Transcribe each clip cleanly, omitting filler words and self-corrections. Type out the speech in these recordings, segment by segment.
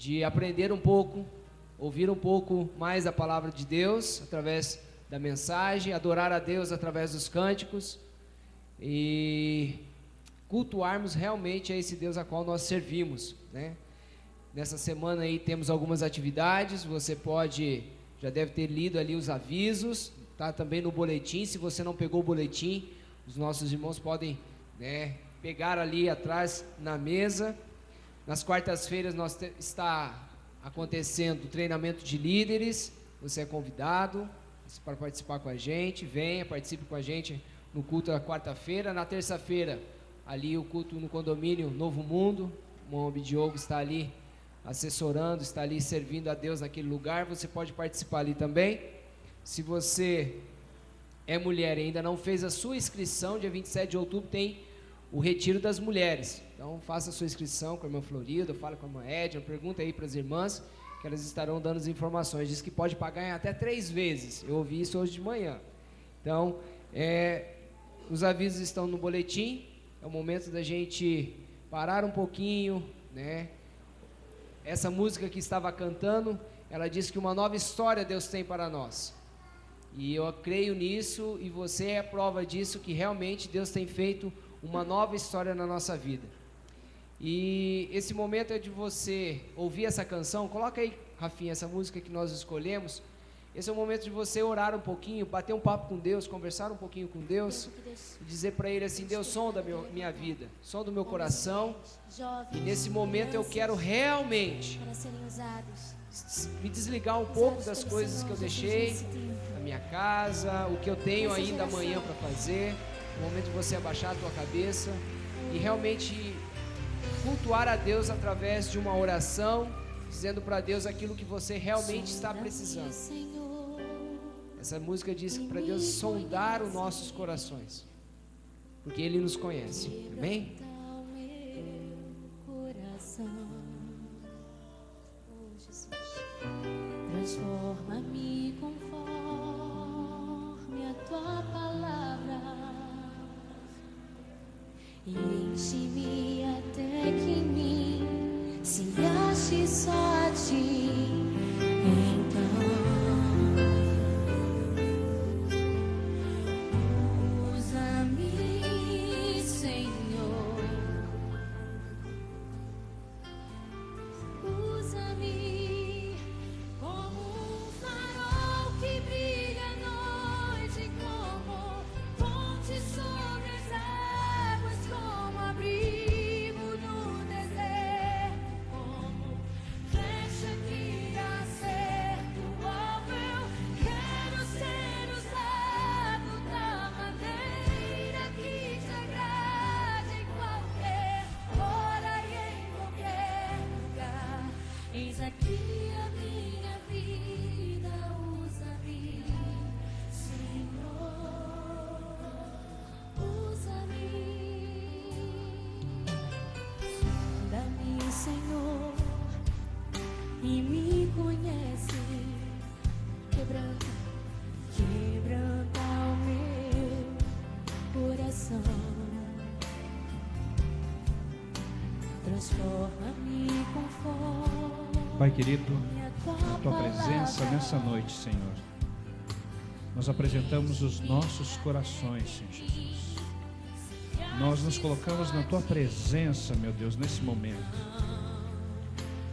de aprender um pouco, ouvir um pouco mais a palavra de Deus através da mensagem, adorar a Deus através dos cânticos e cultuarmos realmente a esse Deus a qual nós servimos, né? Nessa semana aí temos algumas atividades, você já deve ter lido ali os avisos, tá também no boletim. Se você não pegou o boletim, os nossos irmãos podem, né, pegar ali atrás na mesa. Nas quartas-feiras está acontecendo o treinamento de líderes, você é convidado para participar com a gente, venha, participe com a gente no culto da quarta-feira. Na terça-feira, ali o culto no condomínio Novo Mundo, o irmão Diogo está ali assessorando, está ali servindo a Deus naquele lugar, você pode participar ali também. Se você é mulher e ainda não fez a sua inscrição, dia 27 de outubro tem o Retiro das Mulheres, então faça a sua inscrição com a irmã Florilda, fala com a irmã Edna, pergunta aí para as irmãs, que elas estarão dando as informações. Diz que pode pagar em até 3 vezes, eu ouvi isso hoje de manhã. Então, os avisos estão no boletim, é o momento da gente parar um pouquinho, né? Essa música que estava cantando, ela diz que uma nova história Deus tem para nós, e eu creio nisso, e você é a prova disso, que realmente Deus tem feito uma nova história na nossa vida. E esse momento é de você ouvir essa canção. Coloca aí, Rafinha, essa música que nós escolhemos. Esse é o momento de você orar um pouquinho, bater um papo com Deus, conversar um pouquinho com Deus, e dizer para Ele assim: Deus, sonda minha vida, sonda o meu coração, e nesse momento eu quero realmente me desligar um pouco das coisas que eu deixei na minha casa, o que eu tenho ainda amanhã para fazer. É o momento de você abaixar a tua cabeça e realmente cultuar a Deus através de uma oração, dizendo para Deus aquilo que você realmente está precisando. Essa música diz para Deus sondar os nossos corações, porque Ele nos conhece. Amém? Transforma-me conforme a tua palavra e enche-me até que em mim se ache só a ti. Então usa-me, Senhor, usa-me como um farol que brilha à noite, como ponte sobre as águas, como abrigo no deserto, como flecha que acerta o alvo. Eu quero ser usado da maneira que te agrade, em qualquer hora e em qualquer lugar. Eis aqui a minha vida, usa-me, Senhor, usa-me. Sonda-me, Senhor, e me conhece. Quebranta o meu coração. Transforma-me conforme Pai querido, a tua na Tua presença nessa noite, Senhor, nós apresentamos os nossos corações, Senhor Jesus. Nós nos colocamos na Tua presença, meu Deus, nesse momento,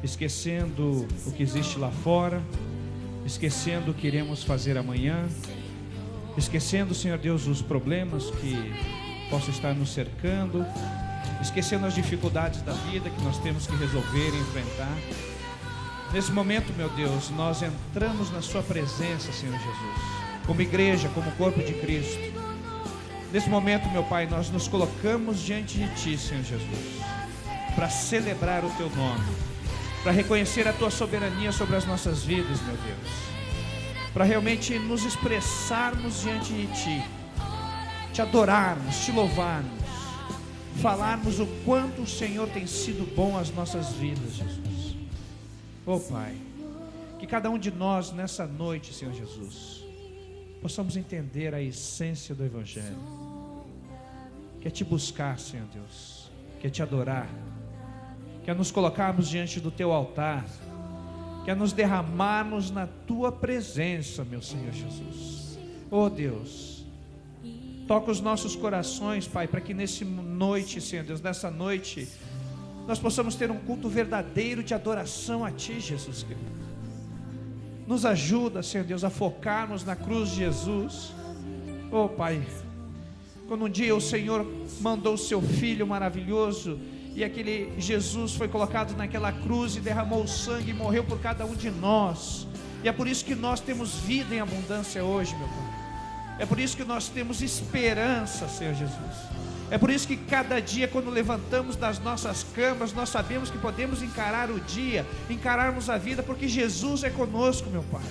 esquecendo o que existe lá fora, esquecendo o que iremos fazer amanhã, esquecendo, Senhor Deus, os problemas que possam estar nos cercando, esquecendo as dificuldades da vida que nós temos que resolver e enfrentar. Nesse momento, meu Deus, nós entramos na Sua presença, Senhor Jesus, como igreja, como corpo de Cristo. Nesse momento, meu Pai, nós nos colocamos diante de Ti, Senhor Jesus, para celebrar o Teu nome, para reconhecer a Tua soberania sobre as nossas vidas, meu Deus, para realmente nos expressarmos diante de Ti, Te adorarmos, Te louvarmos, falarmos o quanto o Senhor tem sido bom às nossas vidas, Jesus. Oh Pai, que cada um de nós nessa noite, Senhor Jesus, possamos entender a essência do Evangelho, que é Te buscar, Senhor Deus, que é Te adorar, que que é nos colocarmos diante do Teu altar, que é nos derramarmos na Tua presença, meu Senhor Jesus. Oh Deus, toca os nossos corações, Pai, para que nessa noite, Senhor Deus, nessa noite, nós possamos ter um culto verdadeiro de adoração a Ti, Jesus querido. Nos ajuda, Senhor Deus, a focarmos na cruz de Jesus. Oh Pai, quando um dia o Senhor mandou o Seu Filho maravilhoso, e aquele Jesus foi colocado naquela cruz e derramou o sangue e morreu por cada um de nós, e é por isso que nós temos vida em abundância hoje, meu Pai. É por isso que nós temos esperança, Senhor Jesus. É por isso que cada dia, quando levantamos das nossas camas, nós sabemos que podemos encarar o dia, encararmos a vida, porque Jesus é conosco, meu Pai.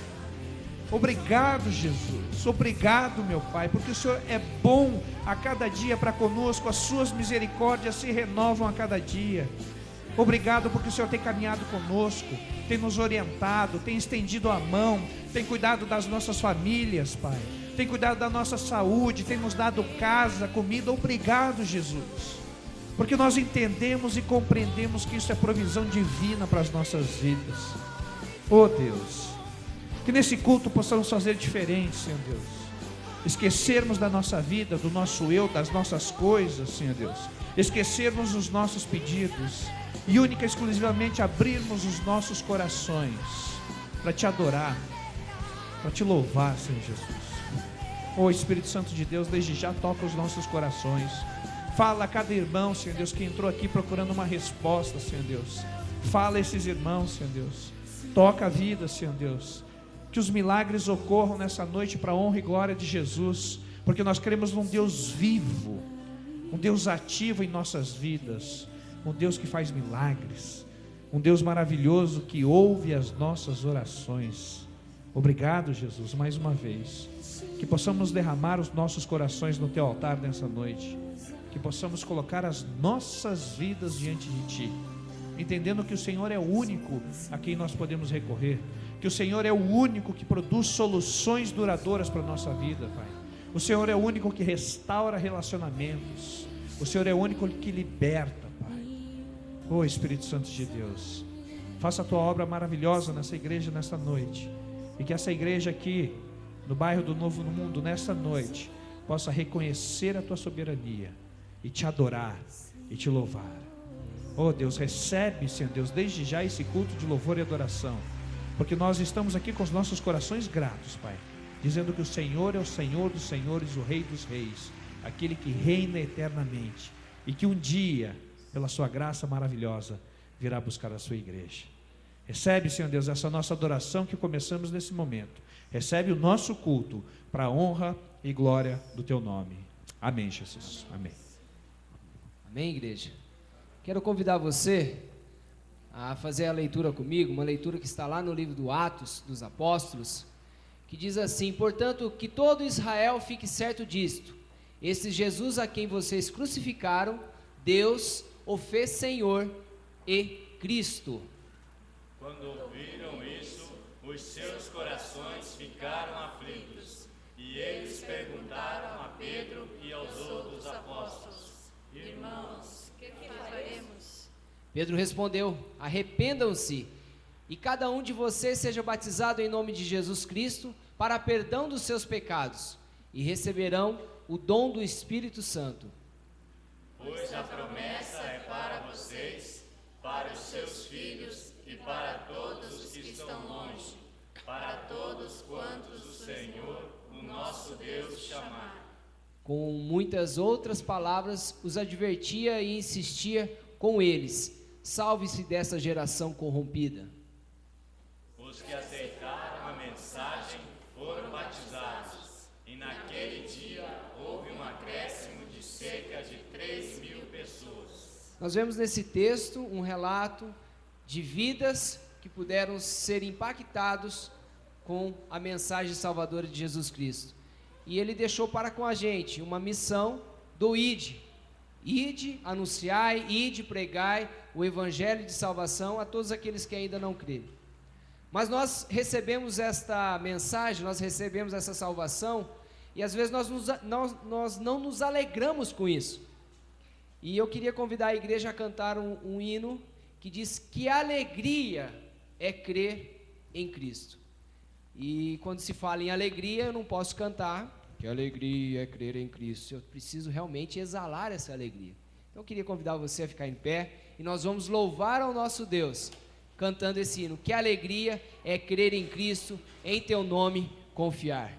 Obrigado, Jesus. Obrigado, meu Pai, porque o Senhor é bom a cada dia para conosco. As suas misericórdias se renovam a cada dia. Obrigado porque o Senhor tem caminhado conosco, tem nos orientado, tem estendido a mão, tem cuidado das nossas famílias, Pai, tem cuidado da nossa saúde, tem nos dado casa, comida. Obrigado, Jesus, porque nós entendemos e compreendemos que isso é provisão divina para as nossas vidas. Oh Deus, que nesse culto possamos fazer diferente, Senhor Deus, esquecermos da nossa vida, do nosso eu, das nossas coisas, Senhor Deus, esquecermos os nossos pedidos e única e exclusivamente abrirmos os nossos corações para Te adorar, para Te louvar, Senhor Jesus. Oh Espírito Santo de Deus, desde já toca os nossos corações. Fala a cada irmão, Senhor Deus, que entrou aqui procurando uma resposta, Senhor Deus. Fala a esses irmãos, Senhor Deus. Toca a vida, Senhor Deus. Que os milagres ocorram nessa noite para a honra e glória de Jesus, porque nós cremos num Deus vivo, um Deus ativo em nossas vidas, um Deus que faz milagres, um Deus maravilhoso que ouve as nossas orações. Obrigado, Jesus, mais uma vez. Que possamos derramar os nossos corações no Teu altar nessa noite, que possamos colocar as nossas vidas diante de Ti, entendendo que o Senhor é o único a quem nós podemos recorrer, que o Senhor é o único que produz soluções duradouras para a nossa vida, Pai. O Senhor é o único que restaura relacionamentos, o Senhor é o único que liberta, Pai. Oh Espírito Santo de Deus, faça a Tua obra maravilhosa nessa igreja nessa noite, e que essa igreja aqui no bairro do Novo Mundo, nessa noite, possa reconhecer a Tua soberania e Te adorar e Te louvar. Oh Deus, recebe, Senhor Deus, desde já esse culto de louvor e adoração, porque nós estamos aqui com os nossos corações gratos, Pai, dizendo que o Senhor é o Senhor dos senhores, o Rei dos reis, aquele que reina eternamente, e que um dia, pela Sua graça maravilhosa, virá buscar a Sua igreja. Recebe, Senhor Deus, essa nossa adoração que começamos nesse momento. Recebe o nosso culto para a honra e glória do Teu nome. Amém, Jesus. Amém. Amém, igreja. Quero convidar você a fazer a leitura comigo, uma leitura que está lá no livro do Atos dos Apóstolos, que diz assim: portanto, que todo Israel fique certo disto: esse Jesus a quem vocês crucificaram, Deus o fez Senhor e Cristo. Quando ouviram isso, os seus corações ficaram aflitos, e eles perguntaram a Pedro e aos outros apóstolos: irmãos, que faremos? Pedro respondeu: arrependam-se, e cada um de vocês seja batizado em nome de Jesus Cristo, para perdão dos seus pecados, e receberão o dom do Espírito Santo. Pois a promessa é para vocês, para os seus filhos e para todos os que estão longe, para todos quantos o Senhor, o nosso Deus, chamar. Com muitas outras palavras, os advertia e insistia com eles: salve-se dessa geração corrompida. Os que aceitaram a mensagem foram batizados, e naquele dia houve um acréscimo de cerca de 3.000 pessoas. Nós vemos nesse texto um relato de vidas que puderam ser impactados com a mensagem salvadora de Jesus Cristo. E Ele deixou para com a gente uma missão do ide, anunciai, ide, pregai o evangelho de salvação a todos aqueles que ainda não creram. Mas nós recebemos esta mensagem, nós recebemos essa salvação, e às vezes nós não nos alegramos com isso. E eu queria convidar a igreja a cantar um hino que diz que alegria é crer em Cristo. E quando se fala em alegria, eu não posso cantar que alegria é crer em Cristo. Eu preciso realmente exalar essa alegria. Então eu queria convidar você a ficar em pé e nós vamos louvar ao nosso Deus, cantando esse hino. Que alegria é crer em Cristo, em teu nome confiar.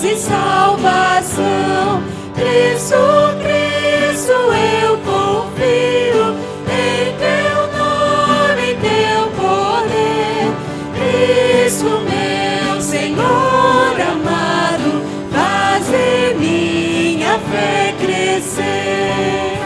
e salvação. Cristo, Cristo, eu confio em teu nome, em teu poder. Cristo, meu Senhor amado, faze minha fé crescer.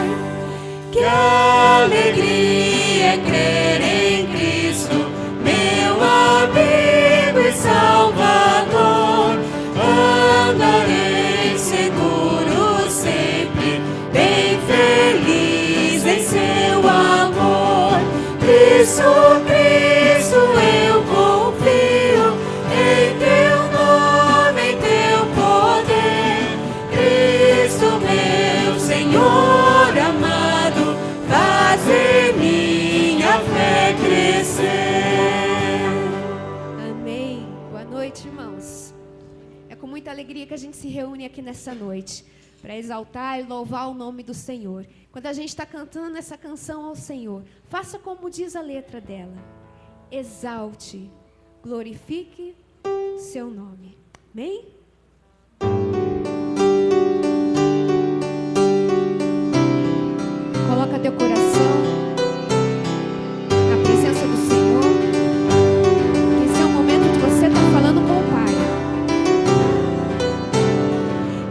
Que alegria é crer em Cristo, meu amigo e Salvador. Andarei seguro sempre, bem feliz em seu amor. Cristo, Cristo, eu confio em teu nome, em teu poder. Cristo, meu Senhor amado, faze minha fé crescer. Amém. Boa noite, irmãos. É com muita alegria que a gente se reúne aqui nessa noite para exaltar e louvar o nome do Senhor. Quando a gente está cantando essa canção ao Senhor, faça como diz a letra dela: exalte, glorifique seu nome. Amém? Coloca teu coração na presença do Senhor. Esse é o momento de você estar falando com o Pai.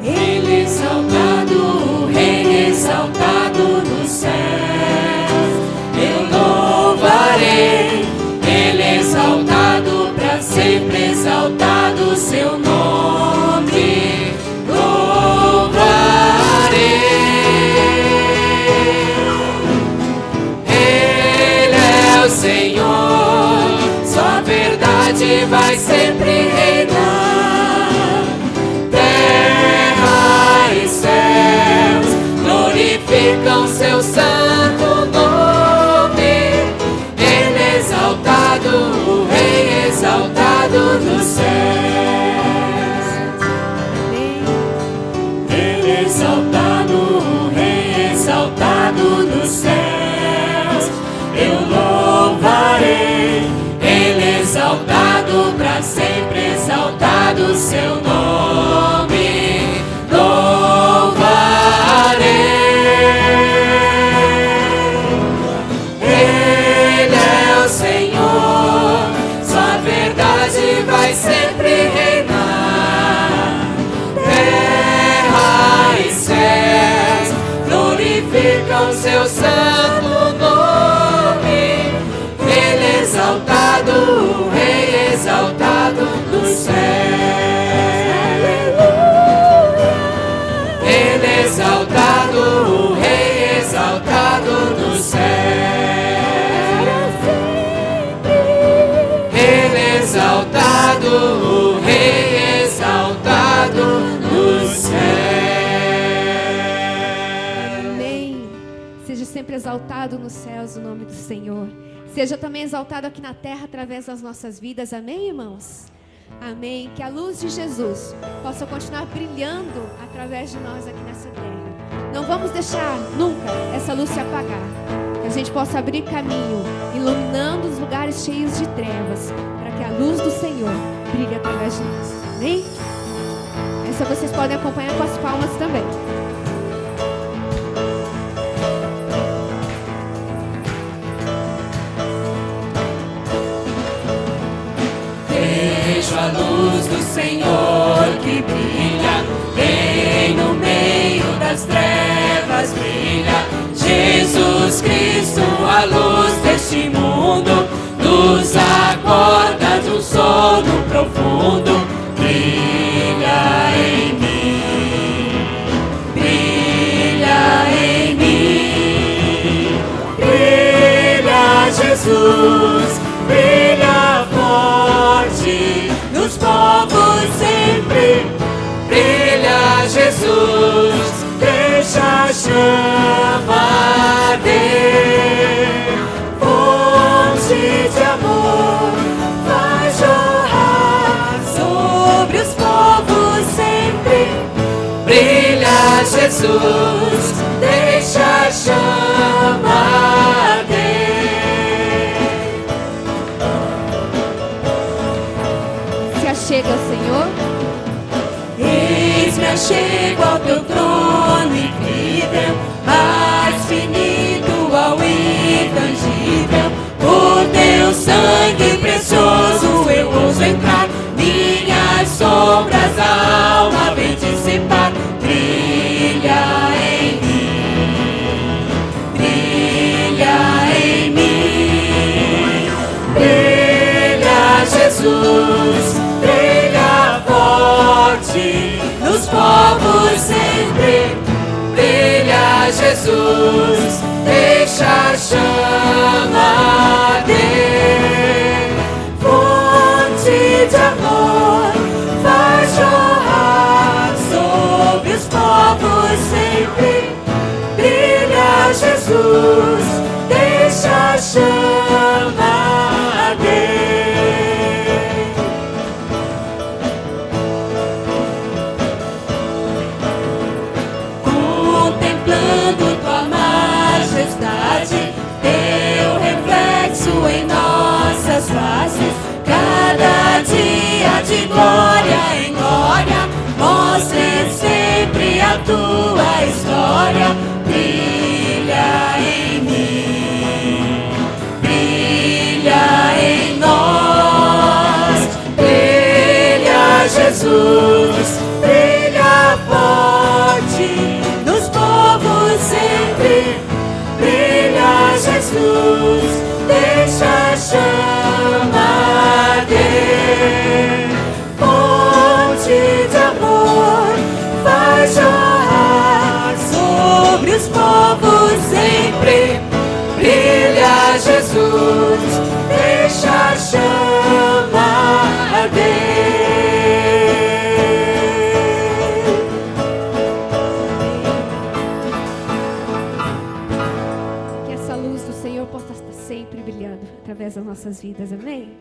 Ele exaltado, o Rei exaltado nos céus, eu louvarei. Ele exaltado, para sempre exaltado seu nome, louvarei. Ele é o Senhor, sua verdade vai sempre reinar. Terra e céus glorificam seu santo nome. Ele é exaltado, o Rei exaltado nos céus. Ele é exaltado, o Rei exaltado nos céus, eu louvarei. Ele é exaltado, para sempre exaltado seu nome, louvarei. Ele é o Senhor, sua verdade vai sempre reinar. Terra e céus glorificam seu santo nome. Ele é exaltado, o Rei exaltado nos céus. Ele é exaltado, o Rei exaltado nos céus. Ele é exaltado, o Rei exaltado nos céus. Amém. Seja sempre exaltado nos céus o nome do Senhor. Seja também exaltado aqui na terra através das nossas vidas. Amém, irmãos? Amém. Que a luz de Jesus possa continuar brilhando através de nós aqui nessa terra. Não vamos deixar nunca essa luz se apagar. Que a gente possa abrir caminho, iluminando os lugares cheios de trevas, para que a luz do Senhor brilhe através de nós. Amém? Essa vocês podem acompanhar com as palmas também. Vejo a luz do Senhor que brilha, bem no meio das trevas brilha. Jesus Cristo, a luz deste mundo, nos acorda do sono profundo. Brilha em mim, brilha em mim, brilha Jesus, brilha forte nos povos sempre. Brilha Jesus, deixa a chama arder, fonte de amor vai jorrar sobre os povos sempre. Brilha Jesus, deixa a chama arder. Se achega ao Senhor. Eis-me achego ao teu trono incrível, mais finito ao intangível. Por teu sangue precioso eu ouso entrar, minhas sombras a alma vem dissipar. Brilha em mim, brilha em mim, brilha Jesus, brilha forte nos povos sempre. Brilha Jesus, deixa a chama arder, fonte de amor vai jorrar sobre os povos sempre. Brilha Jesus, deixa a chama arder. Contemplando tua majestade, teu reflexo em nossas faces, cada dia de glória em glória, mostre sempre a tua história. Brilha em mim, brilha em nós, brilha Jesus, brilha forte nos povos sempre. Brilha Jesus, deixa a chama arder, fonte de amor vai jorrar sobre os povos sempre. Brilha Jesus, deixa a chama arder. Que essa luz do Senhor possa estar sempre brilhando através das nossas vidas, amém?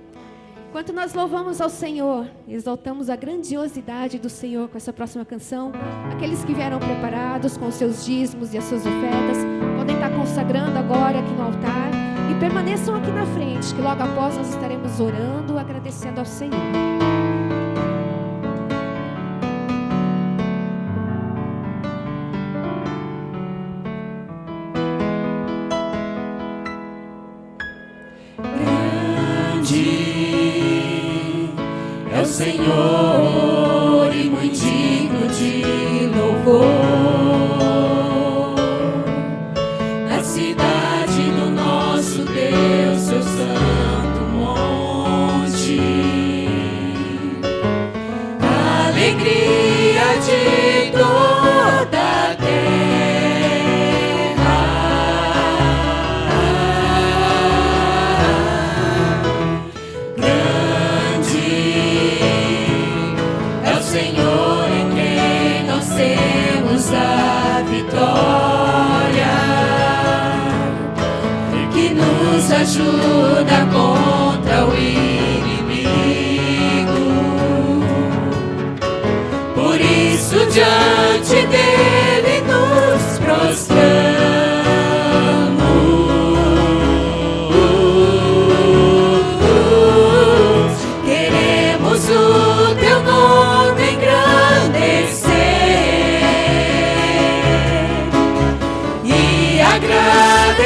Enquanto nós louvamos ao Senhor, exaltamos a grandiosidade do Senhor com essa próxima canção, aqueles que vieram preparados com os seus dízimos e as suas ofertas, podem estar consagrando agora aqui no altar e permaneçam aqui na frente, que logo após nós estaremos orando, agradecendo ao Senhor. É o Senhor e muito digno de louvor, na cidade do nosso Deus, seu santo monte. A alegria de toda a Senhor em quem nós temos a vitória, que nos ajuda contra o inimigo.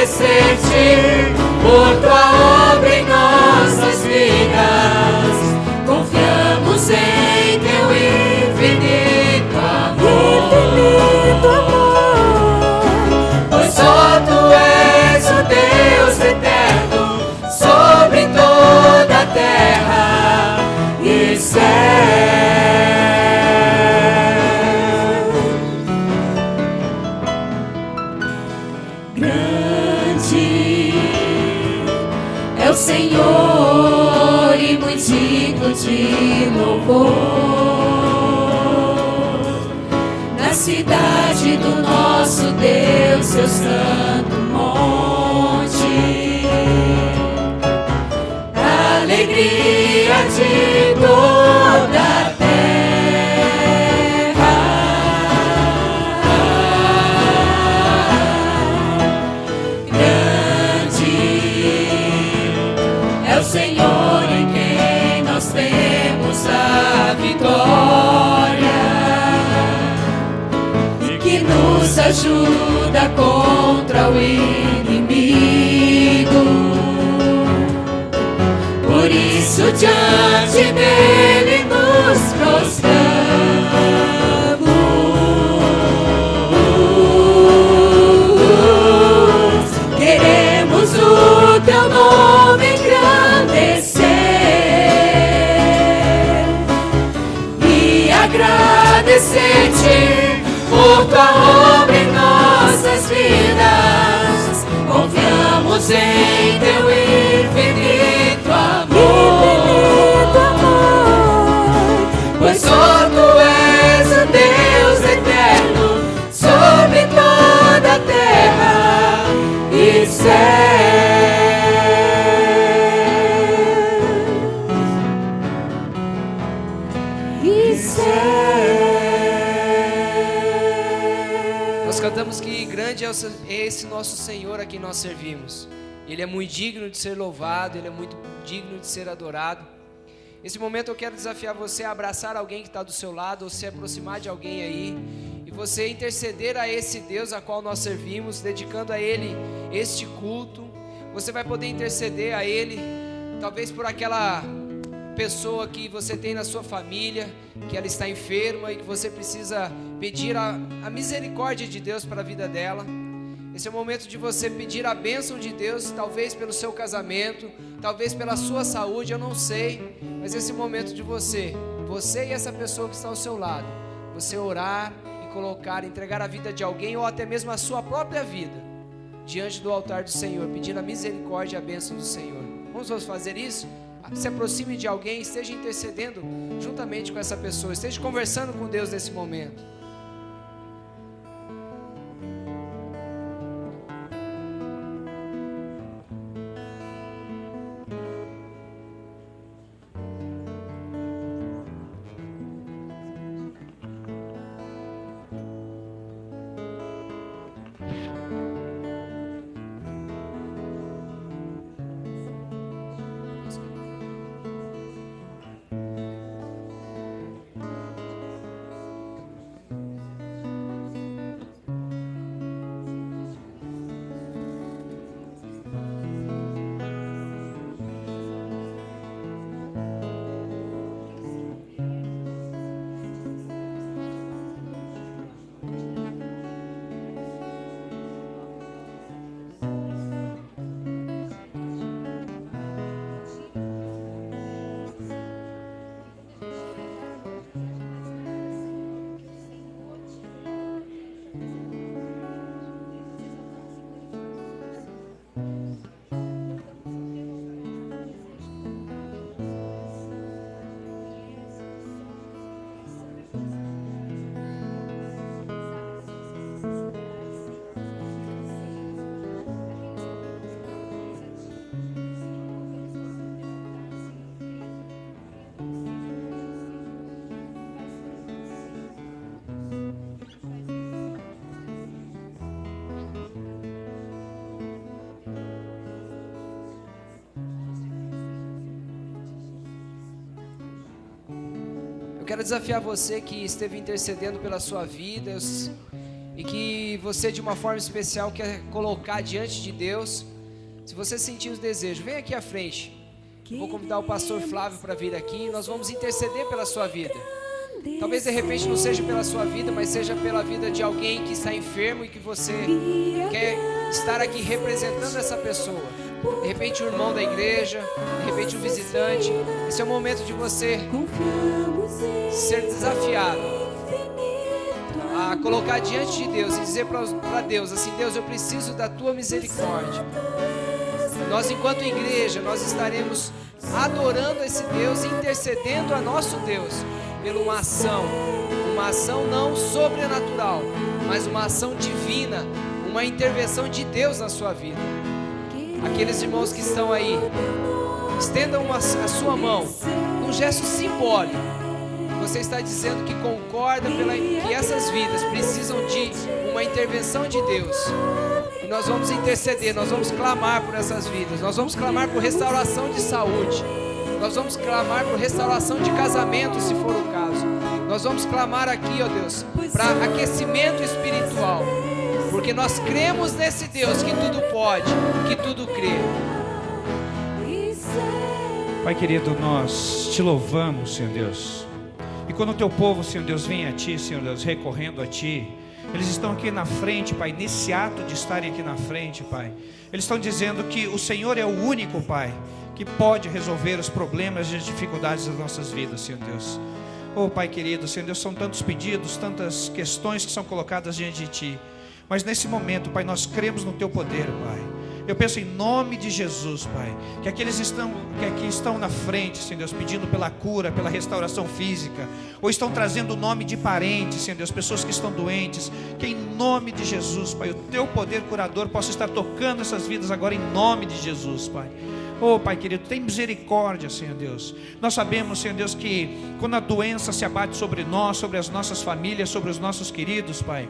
agradecer-te por tua obra em nossas vidas. Confiamos em teu infinito amor, pois só tu és o Deus eterno sobre toda a terra e céu. Grande é o Senhor e muito digno de louvor na cidade do nosso Deus, seu santo monte. Alegria de toda a terra. Grande é o Senhor em quem nós temos a vitória e que nos ajuda contra o inimigo. Por isso diante dele nos prostramos. Queremos o teu nome engrandecer e agradecer-te por tua obra em nossas vidas. Confiamos em teu infinito amor, pois só tu és o Deus eterno sobre toda a terra e céu. E céu. Nós cantamos que grande é esse nosso Senhor a quem nós servimos. Ele é muito digno de ser louvado, Ele é muito digno de ser adorado. Nesse momento eu quero desafiar você a abraçar alguém que está do seu lado, ou se aproximar de alguém aí, e você interceder a esse Deus a qual nós servimos, dedicando a Ele este culto. Você vai poder interceder a Ele, talvez por aquela pessoa que você tem na sua família, que ela está enferma e que você precisa pedir a misericórdia de Deus para a vida dela. Esse é o momento de você pedir a bênção de Deus, talvez pelo seu casamento, talvez pela sua saúde, eu não sei, mas esse momento de você e essa pessoa que está ao seu lado, você orar e colocar, entregar a vida de alguém ou até mesmo a sua própria vida diante do altar do Senhor, pedindo a misericórdia e a bênção do Senhor. Vamos fazer isso? Se aproxime de alguém, esteja intercedendo juntamente com essa pessoa, esteja conversando com Deus nesse momento. Eu quero desafiar você que esteve intercedendo pela sua vida. e que você de uma forma especial quer colocar diante de Deus, se você sentir os desejos, vem aqui à frente. Eu vou convidar o pastor Flávio para vir aqui e nós vamos interceder pela sua vida. Talvez de repente não seja pela sua vida, mas seja pela vida de alguém que está enfermo e que você quer estar aqui representando essa pessoa. De repente um irmão da igreja, de repente um visitante. Esse é o momento de você ser desafiado a colocar diante de Deus e dizer para Deus assim: Deus, eu preciso da tua misericórdia. Nós, enquanto igreja, nós estaremos adorando esse Deus e intercedendo a nosso Deus pela uma ação não sobrenatural, mas uma ação divina, uma intervenção de Deus na sua vida. Aqueles irmãos que estão aí, estendam a sua mão, um gesto simbólico. Você está dizendo que concorda que essas vidas precisam de uma intervenção de Deus. E nós vamos interceder, nós vamos clamar por essas vidas. Nós vamos clamar por restauração de saúde. Nós vamos clamar por restauração de casamento, se for o caso. Nós vamos clamar aqui, ó Deus, para aquecimento espiritual. Porque nós cremos nesse Deus que tudo pode, que tudo crê. Pai querido, nós te louvamos, Senhor Deus. E quando o teu povo, Senhor Deus, vem a ti, Senhor Deus, recorrendo a ti, eles estão aqui na frente, Pai, nesse ato de estarem aqui na frente, Pai. Eles estão dizendo que o Senhor é o único, Pai, que pode resolver os problemas e as dificuldades das nossas vidas, Senhor Deus. Oh, Pai querido, Senhor Deus, são tantos pedidos, tantas questões que são colocadas diante de ti. Mas nesse momento, Pai, nós cremos no teu poder, Pai. Eu peço em nome de Jesus, Pai, que aqueles que aqui estão na frente, Senhor Deus, pedindo pela cura, pela restauração física, ou estão trazendo o nome de parentes, Senhor Deus, pessoas que estão doentes, que em nome de Jesus, Pai, o teu poder curador possa estar tocando essas vidas agora em nome de Jesus, Pai. Oh, Pai querido, tem misericórdia, Senhor Deus. Nós sabemos, Senhor Deus, que quando a doença se abate sobre nós, sobre as nossas famílias, sobre os nossos queridos, Pai,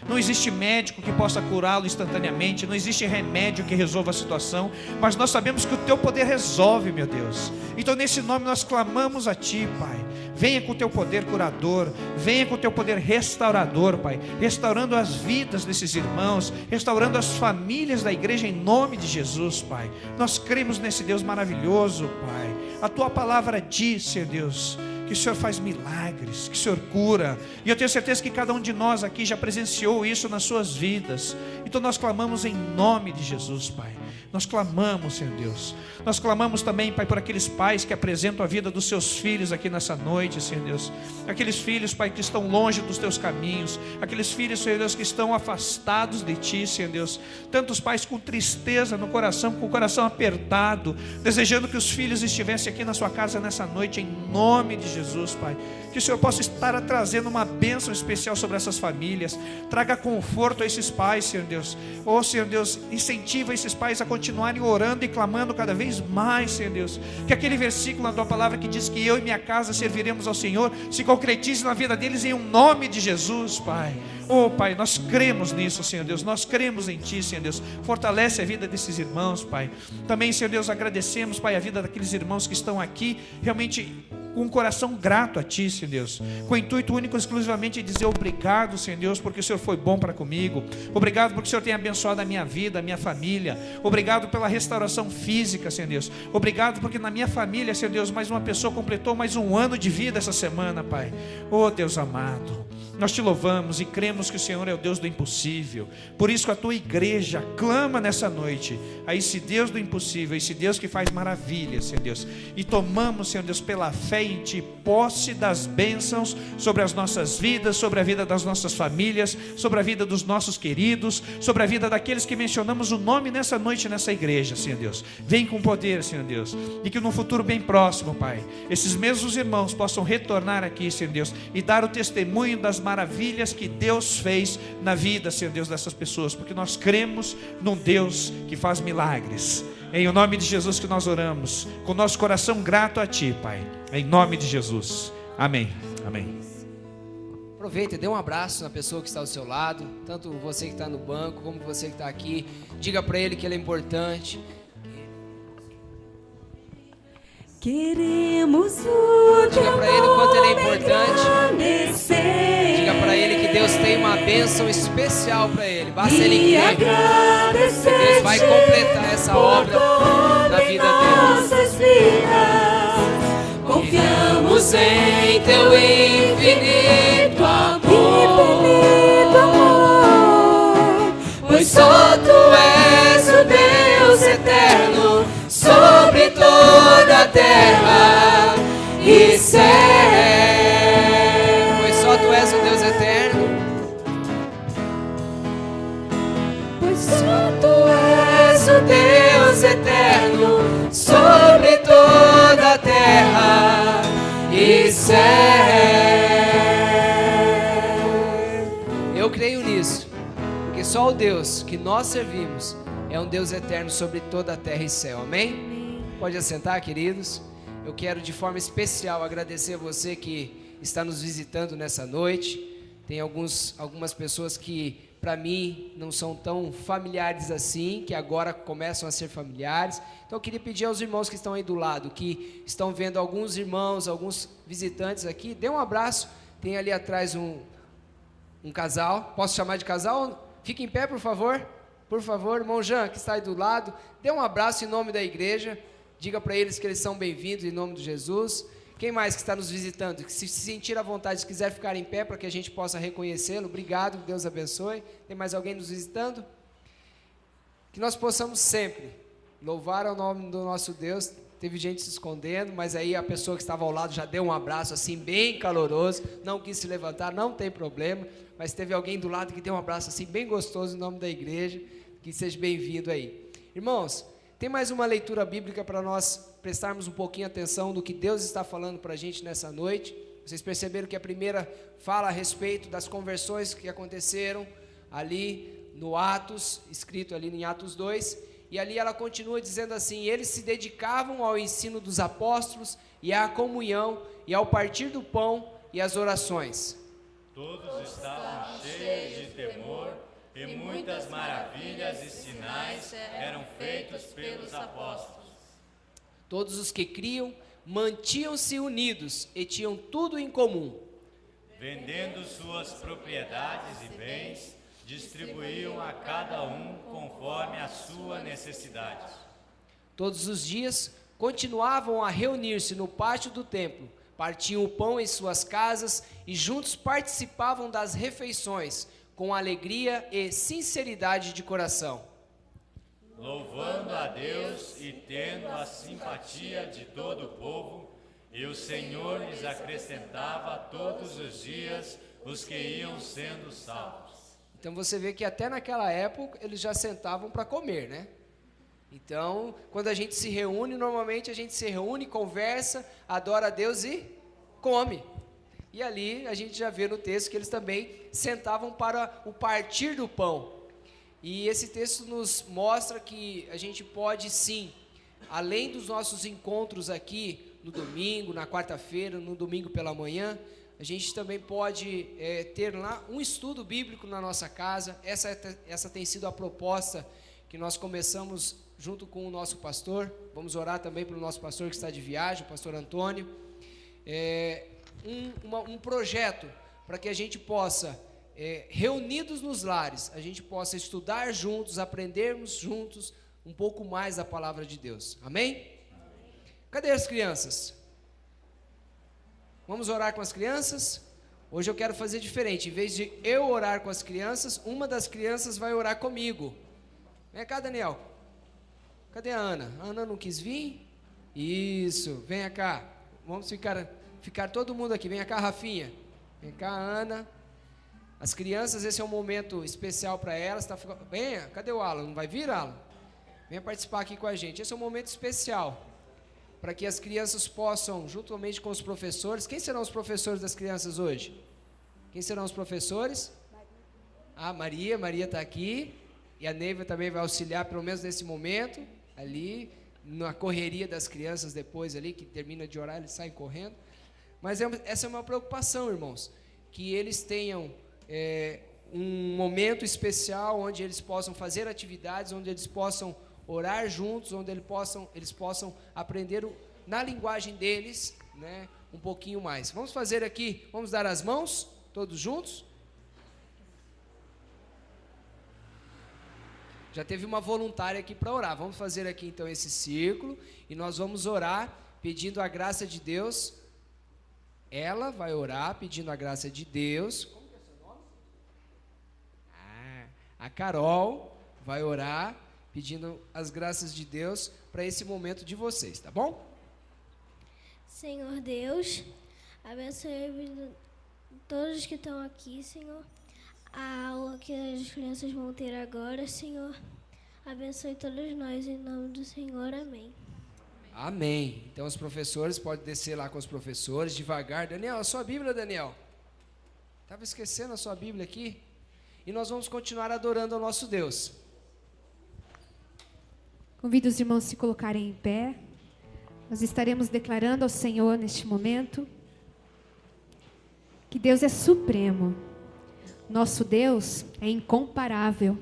não existe médico que possa curá-lo instantaneamente, não existe remédio que resolva a situação, mas nós sabemos que o teu poder resolve, meu Deus. Então nesse nome nós clamamos a ti, Pai. Venha com o teu poder curador, venha com o teu poder restaurador, Pai, restaurando as vidas desses irmãos, restaurando as famílias da igreja em nome de Jesus, Pai. Nós cremos nesse Deus maravilhoso, Pai. A tua palavra diz, Senhor Deus, que o Senhor faz milagres, que o Senhor cura, e eu tenho certeza que cada um de nós aqui já presenciou isso nas suas vidas. Então nós clamamos em nome de Jesus, Pai. Nós clamamos, Senhor Deus. Nós clamamos também, Pai, por aqueles pais que apresentam a vida dos seus filhos aqui nessa noite, Senhor Deus. Aqueles filhos, Pai, que estão longe dos teus caminhos. Aqueles filhos, Senhor Deus, que estão afastados de ti, Senhor Deus. Tantos pais com tristeza no coração, com o coração apertado, desejando que os filhos estivessem aqui na sua casa nessa noite, em nome de Jesus, Pai. Que o Senhor possa estar trazendo uma bênção especial sobre essas famílias. Traga conforto a esses pais, Senhor Deus. Oh, Senhor Deus, incentiva esses pais a continuarem orando e clamando cada vez mais, Senhor Deus. Que aquele versículo na tua palavra que diz que eu e minha casa serviremos ao Senhor se concretize na vida deles em um nome de Jesus, Pai. Oh, Pai, nós cremos nisso, Senhor Deus. Nós cremos em ti, Senhor Deus. Fortalece a vida desses irmãos, Pai. Também, Senhor Deus, agradecemos, Pai, a vida daqueles irmãos que estão aqui realmente com um coração grato a ti, Senhor Deus, com o intuito único exclusivamente de dizer obrigado, Senhor Deus, porque o Senhor foi bom para comigo. Obrigado porque o Senhor tem abençoado a minha vida, a minha família. Obrigado pela restauração física, Senhor Deus. Obrigado porque na minha família, Senhor Deus, mais uma pessoa completou mais um ano de vida essa semana, Pai. Oh, Deus amado, nós te louvamos e cremos que o Senhor é o Deus do impossível. Por isso a tua igreja clama nessa noite a esse Deus do impossível, a esse Deus que faz maravilhas, Senhor Deus. E tomamos, Senhor Deus, pela fé em ti, posse das bênçãos sobre as nossas vidas, sobre a vida das nossas famílias, sobre a vida dos nossos queridos, sobre a vida daqueles que mencionamos o nome nessa noite nessa igreja, Senhor Deus. Vem com poder, Senhor Deus, e que no futuro bem próximo, Pai, esses mesmos irmãos possam retornar aqui, Senhor Deus, e dar o testemunho das maravilhas que Deus fez na vida, Senhor Deus, dessas pessoas, porque nós cremos num Deus que faz milagres. Em o nome de Jesus que nós oramos, com nosso coração grato a ti, Pai, em nome de Jesus, amém, amém. Aproveita, dê um abraço na pessoa que está ao seu lado, tanto você que está no banco, como você que está aqui. Diga para ele que ele é importante. Queremos o Diga para ele o quanto ele é importante. Diga para ele que Deus Deus tem uma bênção especial para ele. Basta ele crer. Deus vai completar essa obra na vida dele. Confiamos em teu infinito amor, pois só tu és o Deus eterno sobre toda a terra e céu. Pois só tu és o Deus eterno. Pois só tu és o Deus eterno sobre toda a terra e céu. Eu creio nisso, porque só o Deus que nós servimos é um Deus eterno sobre toda a terra e céu. Amém? Pode assentar, queridos. Eu quero de forma especial agradecer a você que está nos visitando nessa noite. Tem algumas pessoas que para mim não são tão familiares assim, que agora começam a ser familiares. Então eu queria pedir aos irmãos que estão aí do lado, que estão vendo alguns irmãos, alguns visitantes aqui, dê um abraço. Tem ali atrás um casal. Posso chamar de casal? Fique em pé, por favor. Por favor, irmão Jean, que está aí do lado, dê um abraço em nome da igreja. Diga para eles que eles são bem-vindos em nome de Jesus. Quem mais que está nos visitando? Que se sentir à vontade, se quiser ficar em pé para que a gente possa reconhecê-lo. Obrigado, Deus abençoe. Tem mais alguém nos visitando? Que nós possamos sempre louvar o nome do nosso Deus. Teve gente se escondendo, mas aí a pessoa que estava ao lado já deu um abraço assim bem caloroso, não quis se levantar, não tem problema, mas teve alguém do lado que deu um abraço assim bem gostoso em nome da igreja. Que seja bem-vindo aí. Irmãos, tem mais uma leitura bíblica para nós prestarmos um pouquinho atenção do que Deus está falando para a gente nessa noite. Vocês perceberam que a primeira fala a respeito das conversões que aconteceram ali no Atos, escrito ali em Atos 2, e ali ela continua dizendo assim: eles se dedicavam ao ensino dos apóstolos e à comunhão e ao partir do pão e às orações. Todos estavam cheios de temor e muitas maravilhas e sinais eram feitos pelos apóstolos. Todos os que criam mantinham-se unidos e tinham tudo em comum. Vendendo suas propriedades e bens, distribuíam a cada um conforme a sua necessidade. Todos os dias continuavam a reunir-se no pátio do templo, partiam o pão em suas casas e juntos participavam das refeições, com alegria e sinceridade de coração, louvando a Deus e tendo a simpatia de todo o povo, e o Senhor lhes acrescentava todos os dias os que iam sendo salvos. Então você vê que até naquela época eles já sentavam para comer, né? Então, quando a gente se reúne, normalmente a gente se reúne, conversa, adora a Deus e come. E ali a gente já vê no texto que eles também sentavam para o partir do pão. E esse texto nos mostra que a gente pode sim, além dos nossos encontros aqui no domingo, na quarta-feira, no domingo pela manhã, a gente também pode ter lá um estudo bíblico na nossa casa. Essa tem sido a proposta que nós começamos junto com o nosso pastor. Vamos orar também para o nosso pastor que está de viagem, o pastor Antônio. Um projeto para que a gente possa, reunidos nos lares, a gente possa estudar juntos, aprendermos juntos um pouco mais da palavra de Deus. Amém? Cadê as crianças? Vamos orar com as crianças? Hoje eu quero fazer diferente. Em vez de eu orar com as crianças, uma das crianças vai orar comigo. Vem cá, Daniel. Cadê a Ana? A Ana não quis vir? Isso, venha cá. Vamos ficar todo mundo aqui. Venha cá, Rafinha. Vem cá, Ana. As crianças, esse é um momento especial para elas. Venha, cadê o Alan? Não vai vir, Alan? Venha participar aqui com a gente. Esse é um momento especial para que as crianças possam, juntamente com os professores. Quem serão os professores das crianças hoje? Quem serão os professores? Maria está aqui. E a Neiva também vai auxiliar, pelo menos nesse momento, ali, na correria das crianças depois ali, que termina de orar, eles saem correndo. Mas essa é uma preocupação, irmãos, que eles tenham um momento especial onde eles possam fazer atividades, onde eles possam orar juntos, onde eles possam aprender na linguagem deles, né, um pouquinho mais. Vamos fazer aqui, vamos dar as mãos, todos juntos? Já teve uma voluntária aqui para orar. Vamos fazer aqui então esse círculo e nós vamos orar pedindo a graça de Deus. Ela vai orar pedindo a graça de Deus. Como que é seu nome? A Carol vai orar pedindo as graças de Deus para esse momento de vocês, tá bom? Senhor Deus, abençoe a vida de todos que estão aqui, Senhor. A aula que as crianças vão ter agora, Senhor. Abençoe todos nós, em nome do Senhor. Amém. Amém. Então os professores podem descer lá com os professores, devagar. Daniel, a sua Bíblia, Daniel. Estava esquecendo a sua Bíblia aqui. E nós vamos continuar adorando ao nosso Deus. Convido os irmãos a se colocarem em pé. Nós estaremos declarando ao Senhor neste momento que Deus é supremo. Nosso Deus é incomparável.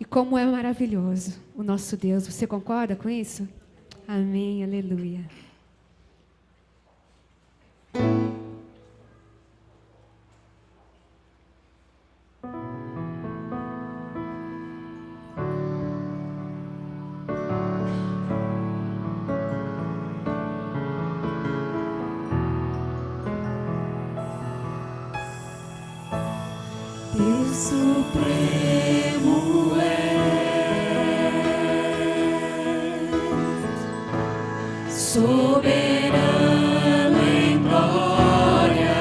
E como é maravilhoso o nosso Deus. Você concorda com isso? Amém, aleluia. Deus supremo soberano em glória,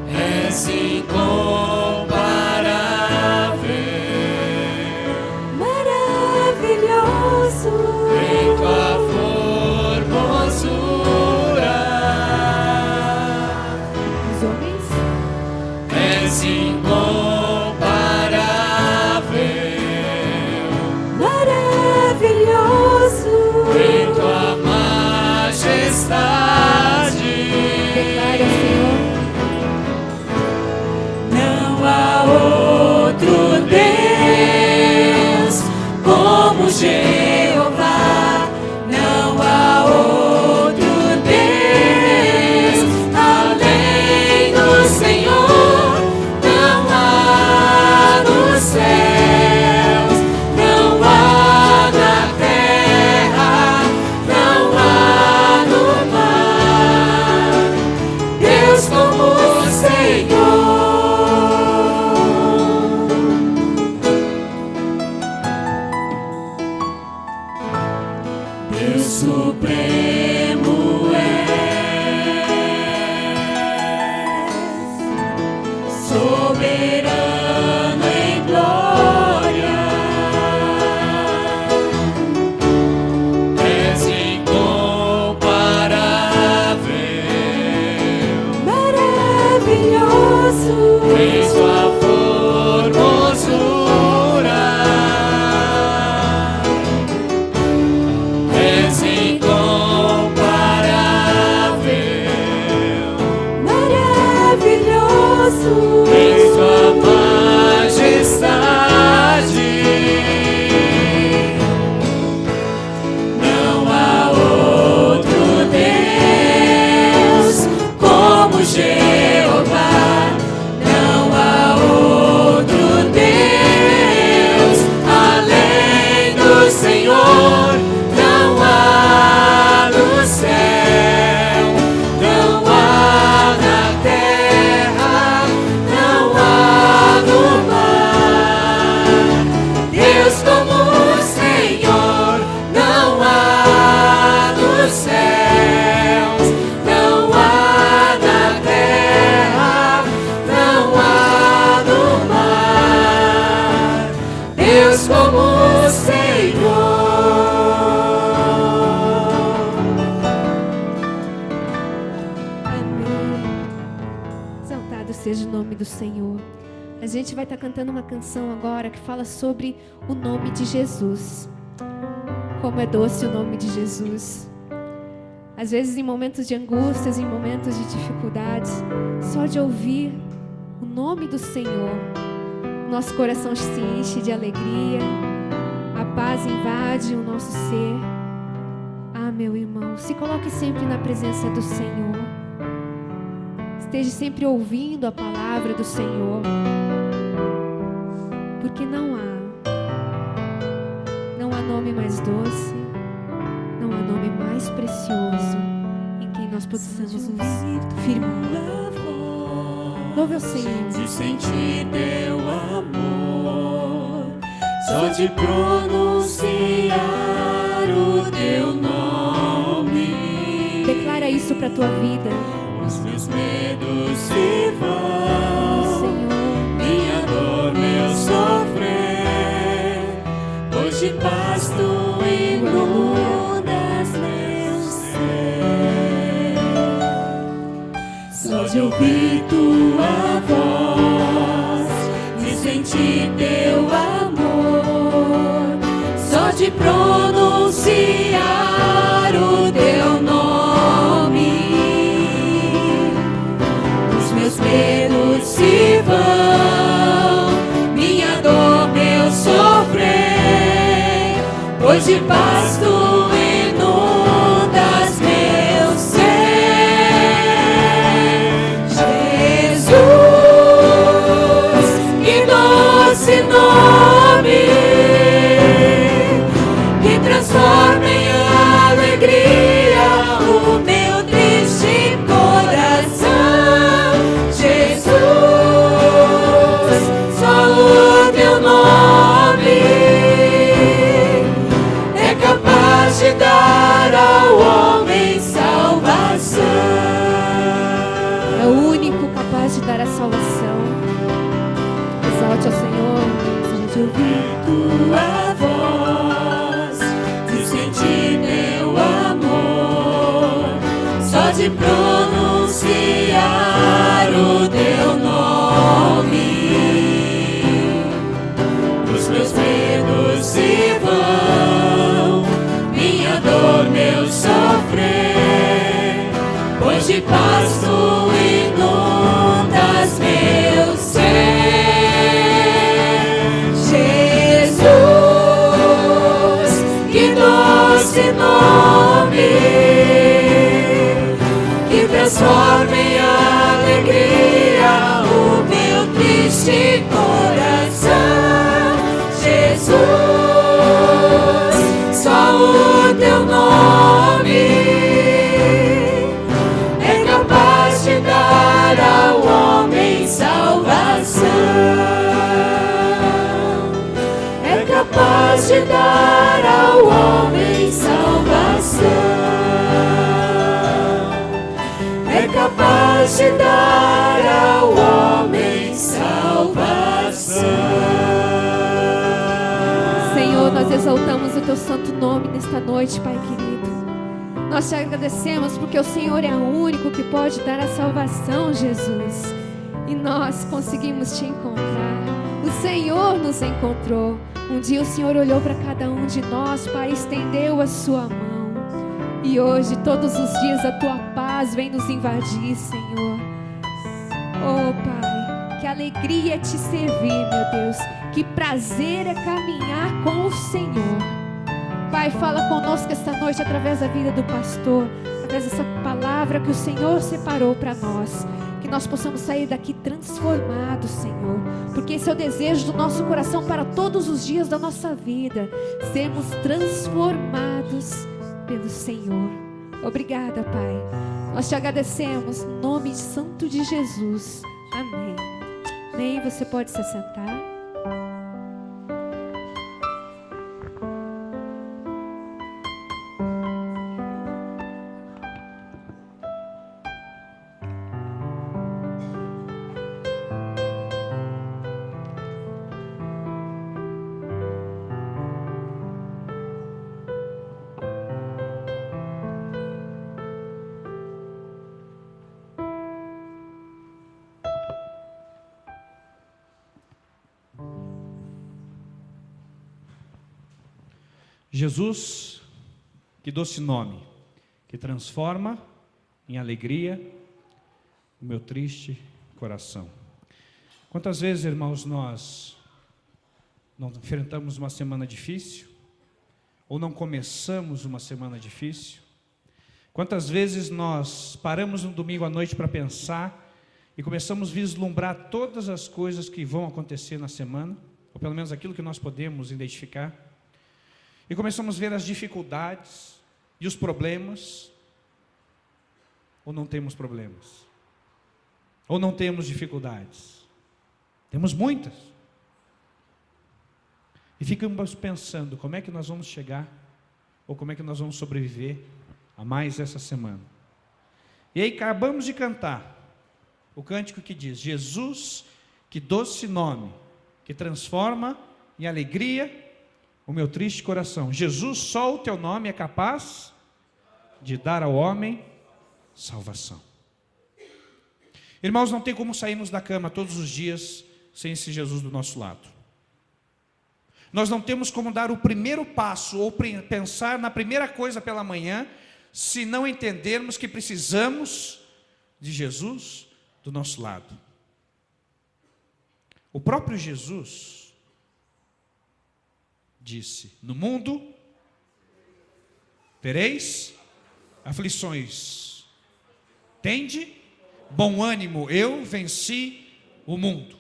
és incomparável, Maravilhoso. em tua formosura, Os homens és incomparável, maravilhoso. em tua majestade. Declara, Senhor. Não há outro Deus como Jeová, não há outro Deus além do Senhor, não há nos céus, não há na terra, não há no mar, Deus como o Senhor. Deus supremo és, soberano em glória, és incomparável, Maravilhoso. em sua formosura, és incomparável, Maravilhoso. em sua majestade. Não há outro Deus como Jeová, não há outro Deus além do Senhor, não há no céu, não há na terra, não há no mar, Deus como o Senhor, não há nos céus, não há na terra, não há no mar, Deus como o Senhor. Amém. Exaltado seja o nome do Senhor. A gente vai estar cantando uma canção agora que fala sobre o nome de Jesus. Como é doce o nome de Jesus. Às vezes em momentos de angústias, em momentos de dificuldades, só de ouvir o nome do Senhor, nosso coração se enche de alegria, a paz invade o nosso ser. Ah, meu irmão, se coloque sempre na presença do Senhor. Esteja sempre ouvindo a palavra do Senhor. porque não há nome mais doce, não há nome mais precioso em quem nós possamos nos firmar. Louve ao Senhor. De sentir teu amor, só de pronunciar o teu nome. Declara isso para a tua vida. Os meus medos se vão, Senhor. minha dor, meu sofrer, hoje pasto inundas meu ser. Só de ouvir tua voz, de sentir teu amor, só de pronunciar o teu nome, os meus medos se vão, minha dor, meu sofrer, hoje pasto inundas meu ser. Jesus, que doce nome, que transforma em alegria o meu triste coração. Jesus, só o teu nome é capaz de dar ao homem salvação. É o único capaz de dar a salvação. Exalte ao Senhor. Exalte ouvir. Tua voz, de sentir teu amor, só de pronunciar o teu nome, os meus medos se vão, minha dor, meu sofrer, hoje pasto inundas meu ser. Jesus, que doce nome, que transforma em alegria o meu triste coração. Jesus, só o teu nome é capaz de dar ao homem salvação. É capaz de dar ao homem salvação. É capaz de dar ao homem salvação. Senhor, nós exaltamos o teu santo nome nesta noite, Pai querido. Nós te agradecemos porque o Senhor é o único que pode dar a salvação, Jesus. E nós conseguimos te encontrar. O Senhor nos encontrou. Um dia o Senhor olhou para cada um de nós, Pai, estendeu a sua mão. E hoje, todos os dias, a tua paz vem nos invadir, Senhor. Oh, Pai, que alegria é te servir, meu Deus. Que prazer é caminhar com o Senhor. Pai, fala conosco esta noite através da vida do pastor, através dessa palavra que o Senhor separou para nós. Que nós possamos sair daqui transformados, Senhor. Porque esse é o desejo do nosso coração para todos os dias da nossa vida. Sermos transformados pelo Senhor. Obrigada, Pai. Nós te agradecemos no nome santo de Jesus. Amém. Amém. Você pode se sentar. Jesus, que doce nome, que transforma em alegria o meu triste coração. Quantas vezes, irmãos, nós não enfrentamos uma semana difícil, ou não começamos uma semana difícil? Quantas vezes nós paramos um domingo à noite para pensar e começamos a vislumbrar todas as coisas que vão acontecer na semana? ou pelo menos aquilo que nós podemos identificar, e começamos a ver as dificuldades e os problemas, ou não temos problemas, ou não temos dificuldades, temos muitas, e ficamos pensando, como é que nós vamos chegar, ou como é que nós vamos sobreviver a mais essa semana. E aí acabamos de cantar o cântico que diz: Jesus, que doce nome, que transforma em alegria o meu triste coração. Jesus, só o teu nome é capaz de dar ao homem salvação. Irmãos, não tem como sairmos da cama todos os dias sem esse Jesus do nosso lado. Nós não temos como dar o primeiro passo ou pensar na primeira coisa pela manhã se não entendermos que precisamos de Jesus do nosso lado. O próprio Jesus disse: no mundo tereis aflições, tende bom ânimo, eu venci o mundo.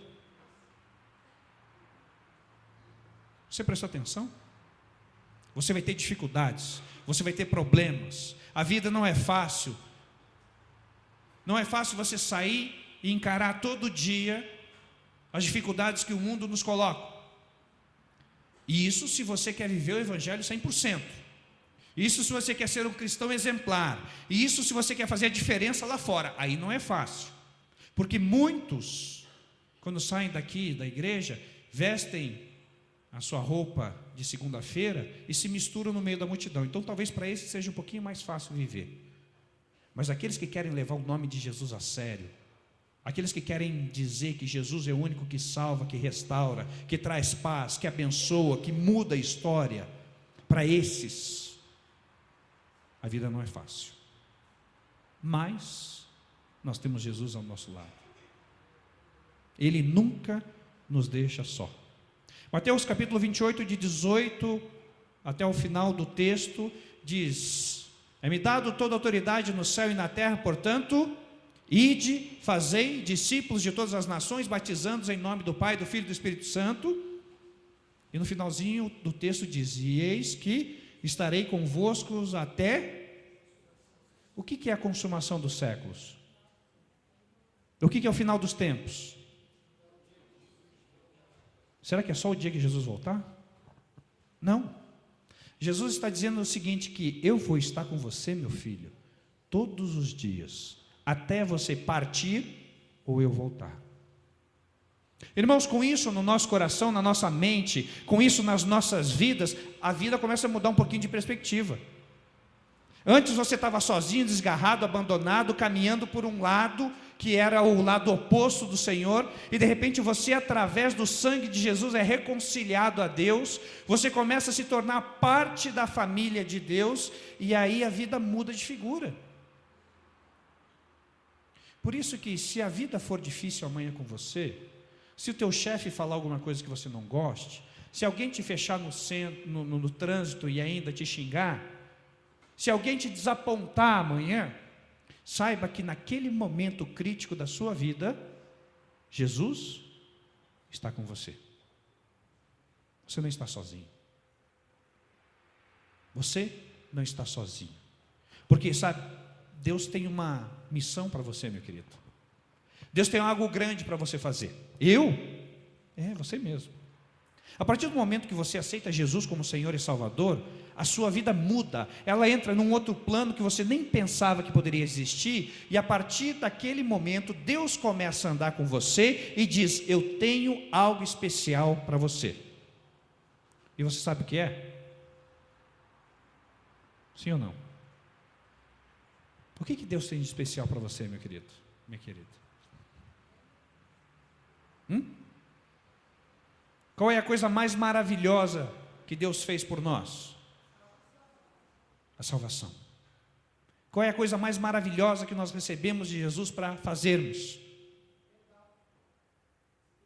Você prestou atenção? Você vai ter dificuldades, você vai ter problemas, a vida não é fácil. Não é fácil você sair e encarar todo dia as dificuldades que o mundo nos coloca. E isso se você quer viver o Evangelho 100%. Isso se você quer ser um cristão exemplar. E isso se você quer fazer a diferença lá fora. Aí não é fácil. Porque muitos, quando saem daqui da igreja, vestem a sua roupa de segunda-feira e se misturam no meio da multidão. Então talvez para esse seja um pouquinho mais fácil viver. Mas aqueles que querem levar o nome de Jesus a sério, aqueles que querem dizer que Jesus é o único que salva, que restaura, que traz paz, que abençoa, que muda a história, para esses a vida não é fácil. Mas nós temos Jesus ao nosso lado. Ele nunca nos deixa só. Mateus capítulo 28, de 18 até o final do texto, diz: é-me dado toda a autoridade no céu e na terra, portanto, ide, fazei discípulos de todas as nações, batizando-os em nome do Pai, do Filho e do Espírito Santo. E no finalzinho do texto diz: e eis que estarei convosco até... O que é a consumação dos séculos? O que é o final dos tempos? Será que é só o dia que Jesus voltar? Não. Jesus está dizendo o seguinte, que eu vou estar com você, meu filho, todos os dias, até você partir ou eu voltar. Irmãos, com isso no nosso coração, na nossa mente, com isso nas nossas vidas, a vida começa a mudar um pouquinho de perspectiva. Antes você estava sozinho, desgarrado, abandonado, caminhando por um lado que era o lado oposto do Senhor, e de repente você, através do sangue de Jesus, é reconciliado a Deus, você começa a se tornar parte da família de Deus, e aí a vida muda de figura. Por isso que, se a vida for difícil amanhã com você, se o teu chefe falar alguma coisa que você não goste, se alguém te fechar no centro, no trânsito e ainda te xingar, se alguém te desapontar amanhã, saiba que naquele momento crítico da sua vida, Jesus está com você. Você não está sozinho. Você não está sozinho. Porque, sabe, Deus tem uma missão para você, meu querido. Deus tem algo grande para você fazer. Você mesmo. A partir do momento que você aceita Jesus como Senhor e Salvador, a sua vida muda, ela entra num outro plano que você nem pensava que poderia existir, e a partir daquele momento, Deus começa a andar com você e diz: eu tenho algo especial para você. E você sabe o que é? Sim ou não? O que Deus tem de especial para você, meu querido, minha querida? Qual é a coisa mais maravilhosa que Deus fez por nós? A salvação. Qual é a coisa mais maravilhosa que nós recebemos de Jesus para fazermos?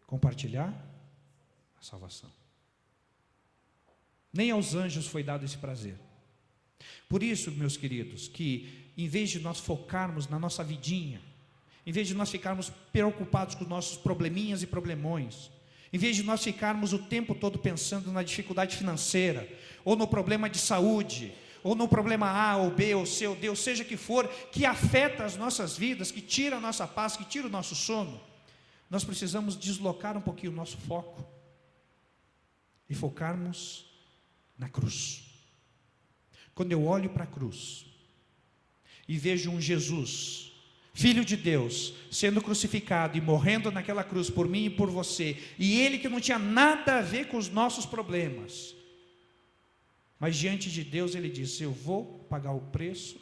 Compartilhar a salvação. Nem aos anjos foi dado esse prazer. Por isso, meus queridos, que em vez de nós focarmos na nossa vidinha, em vez de nós ficarmos preocupados com nossos probleminhas e problemões, Em vez de nós ficarmos o tempo todo pensando na dificuldade financeira, ou no problema de saúde, ou no problema A, ou B, ou C, ou D, ou seja que for, que afeta as nossas vidas, que tira a nossa paz, que tira o nosso sono, nós precisamos deslocar um pouquinho o nosso foco e focarmos na cruz. Quando eu olho para a cruz e vejo um Jesus, Filho de Deus, sendo crucificado e morrendo naquela cruz por mim e por você, e Ele que não tinha nada a ver com os nossos problemas, mas diante de Deus Ele disse: eu vou pagar o preço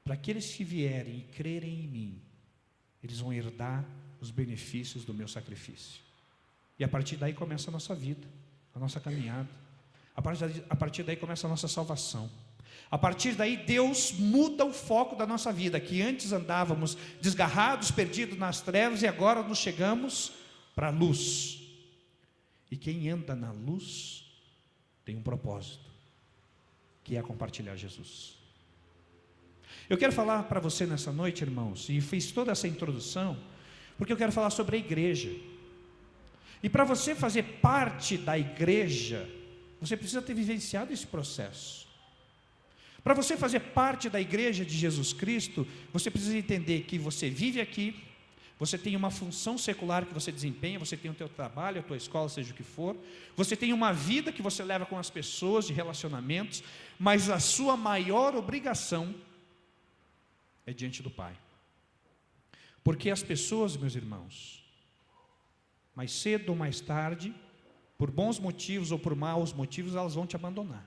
para aqueles que vierem e crerem em mim, eles vão herdar os benefícios do meu sacrifício. E a partir daí começa a nossa vida, a nossa caminhada. A partir daí começa a nossa salvação. A partir daí Deus muda o foco da nossa vida, que antes andávamos desgarrados, perdidos nas trevas, e agora nos chegamos para a luz. E quem anda na luz tem um propósito, que é compartilhar Jesus. Eu quero falar para você nessa noite, irmãos, e fiz toda essa introdução porque eu quero falar sobre a igreja. E para você fazer parte da igreja, você precisa ter vivenciado esse processo. Para você fazer parte da igreja de Jesus Cristo, você precisa entender que você vive aqui, você tem uma função secular que você desempenha, você tem o teu trabalho, a tua escola, seja o que for, você tem uma vida que você leva com as pessoas, de relacionamentos, mas a sua maior obrigação é diante do Pai. Porque as pessoas, meus irmãos, mais cedo ou mais tarde, por bons motivos ou por maus motivos, elas vão te abandonar.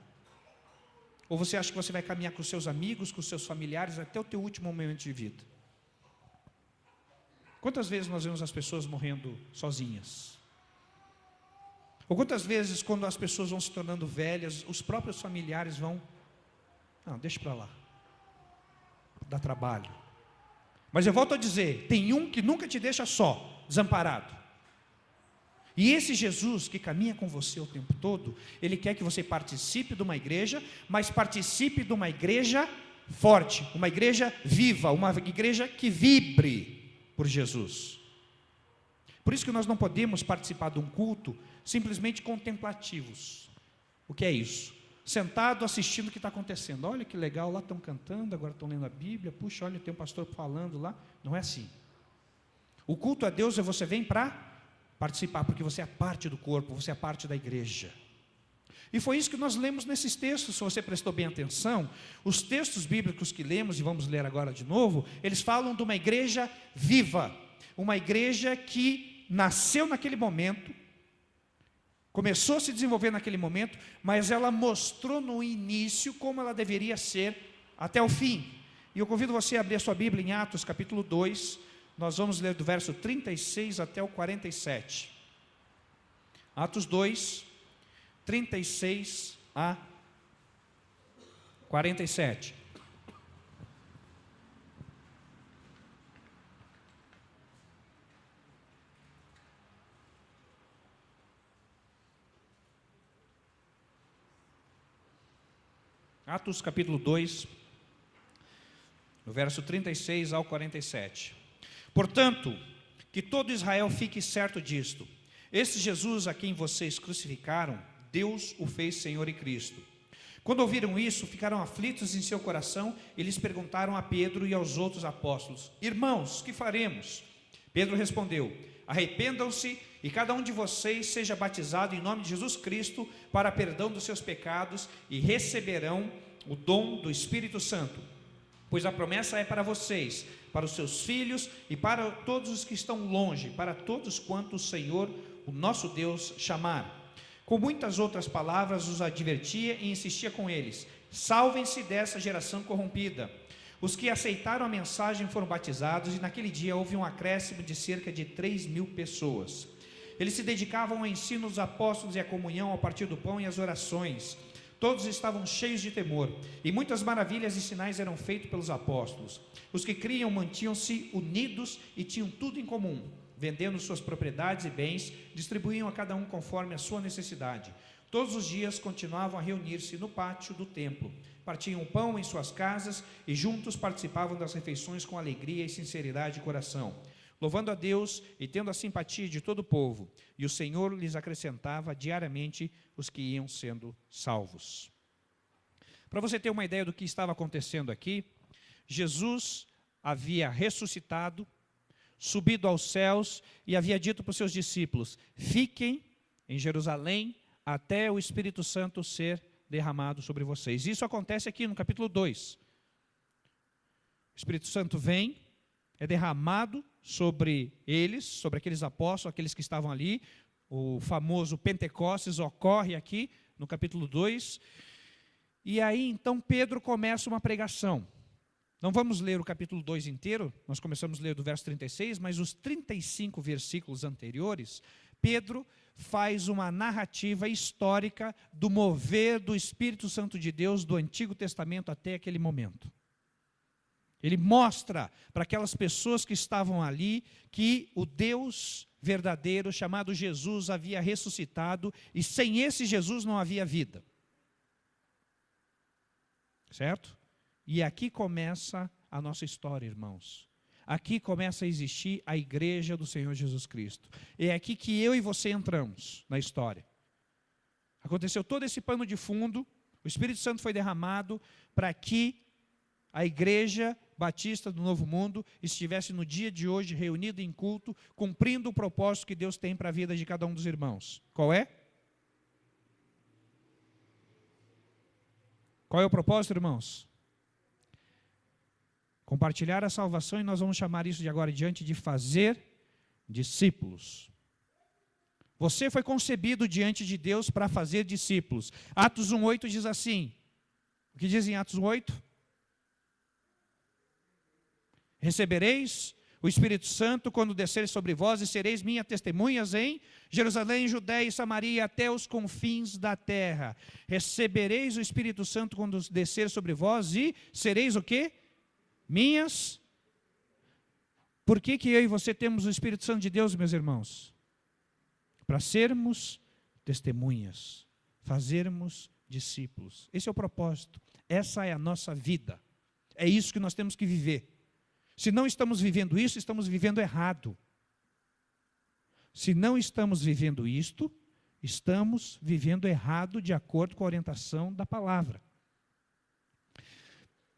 Ou você acha que você vai caminhar com os seus amigos, com os seus familiares, até o teu último momento de vida? Quantas vezes nós vemos as pessoas morrendo sozinhas? Ou quantas vezes, quando as pessoas vão se tornando velhas, os próprios familiares vão: não, deixa para lá, dá trabalho. Mas eu volto a dizer, tem um que nunca te deixa só, desamparado. E esse Jesus que caminha com você o tempo todo, Ele quer que você participe de uma igreja, mas participe de uma igreja forte, uma igreja viva, uma igreja que vibre por Jesus. Por isso que nós não podemos participar de um culto simplesmente contemplativos. O que é isso? Sentado assistindo o que está acontecendo. Olha que legal, lá estão cantando, agora estão lendo a Bíblia. Puxa, olha, tem um pastor falando lá. Não é assim. O culto a Deus é você vem para participar, porque você é parte do corpo, você é parte da igreja. E foi isso que nós lemos nesses textos. Se você prestou bem atenção, os textos bíblicos que lemos, e vamos ler agora de novo, eles falam de uma igreja viva, uma igreja que nasceu naquele momento, começou a se desenvolver naquele momento, mas ela mostrou no início como ela deveria ser até o fim. E eu convido você a abrir a sua Bíblia em Atos capítulo 2, nós vamos ler do verso 36 até o 47. Atos 2, 36 a 47. Atos capítulo 2, no verso 36 ao 47. Portanto, que todo Israel fique certo disto: esse Jesus a quem vocês crucificaram, Deus o fez Senhor e Cristo. Quando ouviram isso, ficaram aflitos em seu coração e lhes perguntaram a Pedro e aos outros apóstolos: irmãos, que faremos? Pedro respondeu: arrependam-se e cada um de vocês seja batizado em nome de Jesus Cristo para perdão dos seus pecados e receberão o dom do Espírito Santo. Pois a promessa é para vocês, para os seus filhos e para todos os que estão longe, para todos quanto o Senhor, o nosso Deus, chamar. Com muitas outras palavras os advertia e insistia com eles: salvem-se dessa geração corrompida. Os que aceitaram a mensagem foram batizados e naquele dia houve um acréscimo de cerca de 3.000 pessoas. Eles se dedicavam ao ensino dos apóstolos e à comunhão, ao partir do pão e às orações. Todos estavam cheios de temor, e muitas maravilhas e sinais eram feitos pelos apóstolos. Os que criam mantinham-se unidos e tinham tudo em comum. Vendendo suas propriedades e bens, distribuíam a cada um conforme a sua necessidade. Todos os dias continuavam a reunir-se no pátio do templo. Partiam o pão em suas casas e juntos participavam das refeições com alegria e sinceridade de coração, louvando a Deus e tendo a simpatia de todo o povo. E o Senhor lhes acrescentava diariamente os que iam sendo salvos. Para você ter uma ideia do que estava acontecendo aqui, Jesus havia ressuscitado, subido aos céus e havia dito para os seus discípulos: fiquem em Jerusalém até o Espírito Santo ser derramado sobre vocês. Isso acontece aqui no capítulo 2. O Espírito Santo vem, é derramado sobre eles, sobre aqueles apóstolos, aqueles que estavam ali. O famoso Pentecostes ocorre aqui no capítulo 2. E aí então Pedro começa uma pregação. Não vamos ler o capítulo 2 inteiro, nós começamos a ler do verso 36, mas os 35 versículos anteriores, Pedro faz uma narrativa histórica do mover do Espírito Santo de Deus do Antigo Testamento até aquele momento. Ele mostra para aquelas pessoas que estavam ali que o Deus verdadeiro, chamado Jesus, havia ressuscitado e sem esse Jesus não havia vida. Certo? E aqui começa a nossa história, irmãos. Aqui começa a existir a igreja do Senhor Jesus Cristo. É aqui que eu e você entramos na história. Aconteceu todo esse pano de fundo, o Espírito Santo foi derramado para que a igreja batista do Novo Mundo estivesse no dia de hoje reunida em culto, cumprindo o propósito que Deus tem para a vida de cada um dos irmãos. Qual é? Qual é o propósito, irmãos? Compartilhar a salvação, e nós vamos chamar isso de agora em diante de fazer discípulos. Você foi concebido diante de Deus para fazer discípulos. Atos 1:8 diz assim. O que diz em Atos 1:8? Recebereis o Espírito Santo quando descer sobre vós e sereis minhas testemunhas em Jerusalém, Judéia e Samaria, até os confins da terra. Recebereis o Espírito Santo quando descer sobre vós e sereis o quê? Minhas. Por que eu e você temos o Espírito Santo de Deus, meus irmãos? Para sermos testemunhas, fazermos discípulos. Esse é o propósito, essa é a nossa vida. É isso que nós temos que viver. Se não estamos vivendo isso, estamos vivendo errado. Se não estamos vivendo isto, estamos vivendo errado de acordo com a orientação da palavra.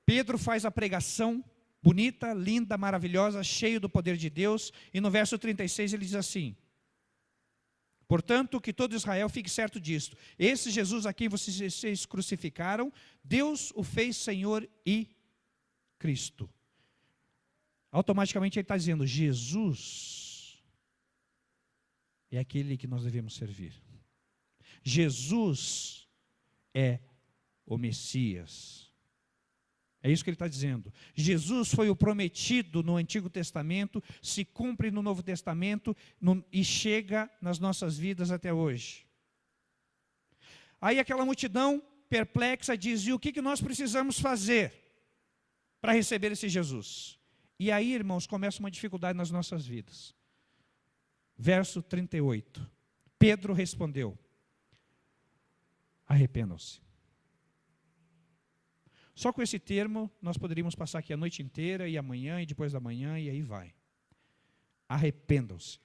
Pedro faz a pregação bonita, linda, maravilhosa, cheio do poder de Deus, e no verso 36 ele diz assim: portanto, que todo Israel fique certo disto, esse Jesus a quem vocês crucificaram, Deus o fez Senhor e Cristo. Automaticamente ele está dizendo, Jesus é aquele que nós devemos servir. Jesus é o Messias. É isso que ele está dizendo. Jesus foi o prometido no Antigo Testamento, se cumpre no Novo Testamento e chega nas nossas vidas até hoje. Aí aquela multidão perplexa diz, e o que nós precisamos fazer para receber esse Jesus? E aí, irmãos, começa uma dificuldade nas nossas vidas. Verso 38. Pedro respondeu, arrependam-se. Só com esse termo, nós poderíamos passar aqui a noite inteira, e amanhã, e depois da manhã, e aí vai. Arrependam-se.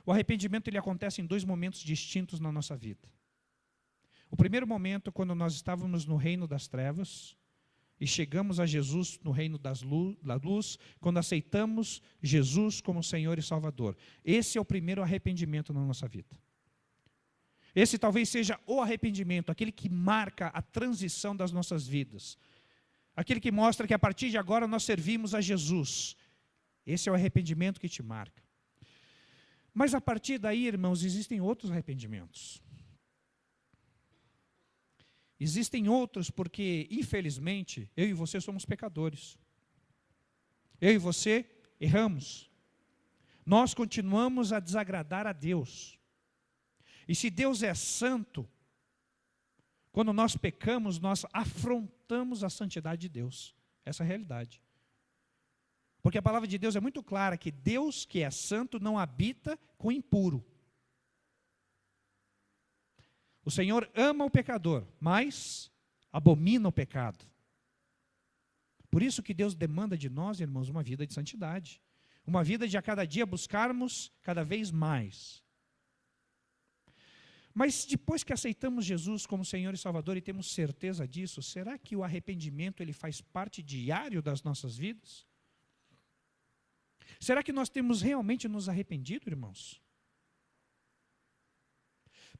O arrependimento ele acontece em 2 momentos distintos na nossa vida. O primeiro momento, quando nós estávamos no reino das trevas, e chegamos a Jesus no reino da luz, quando aceitamos Jesus como Senhor e Salvador. Esse é o primeiro arrependimento na nossa vida. Esse talvez seja o arrependimento, aquele que marca a transição das nossas vidas. Aquele que mostra que a partir de agora nós servimos a Jesus. Esse é o arrependimento que te marca. Mas a partir daí, irmãos, existem outros arrependimentos. Existem outros porque, infelizmente, eu e você somos pecadores. Eu e você erramos. Nós continuamos a desagradar a Deus. E se Deus é santo, quando nós pecamos, nós afrontamos a santidade de Deus. Essa é a realidade. Porque a palavra de Deus é muito clara que Deus, que é santo, não habita com impuro. O Senhor ama o pecador, mas abomina o pecado. Por isso que Deus demanda de nós, irmãos, uma vida de santidade. Uma vida de a cada dia buscarmos cada vez mais. Mas depois que aceitamos Jesus como Senhor e Salvador e temos certeza disso, será que o arrependimento ele faz parte diário das nossas vidas? Será que nós temos realmente nos arrependido, irmãos?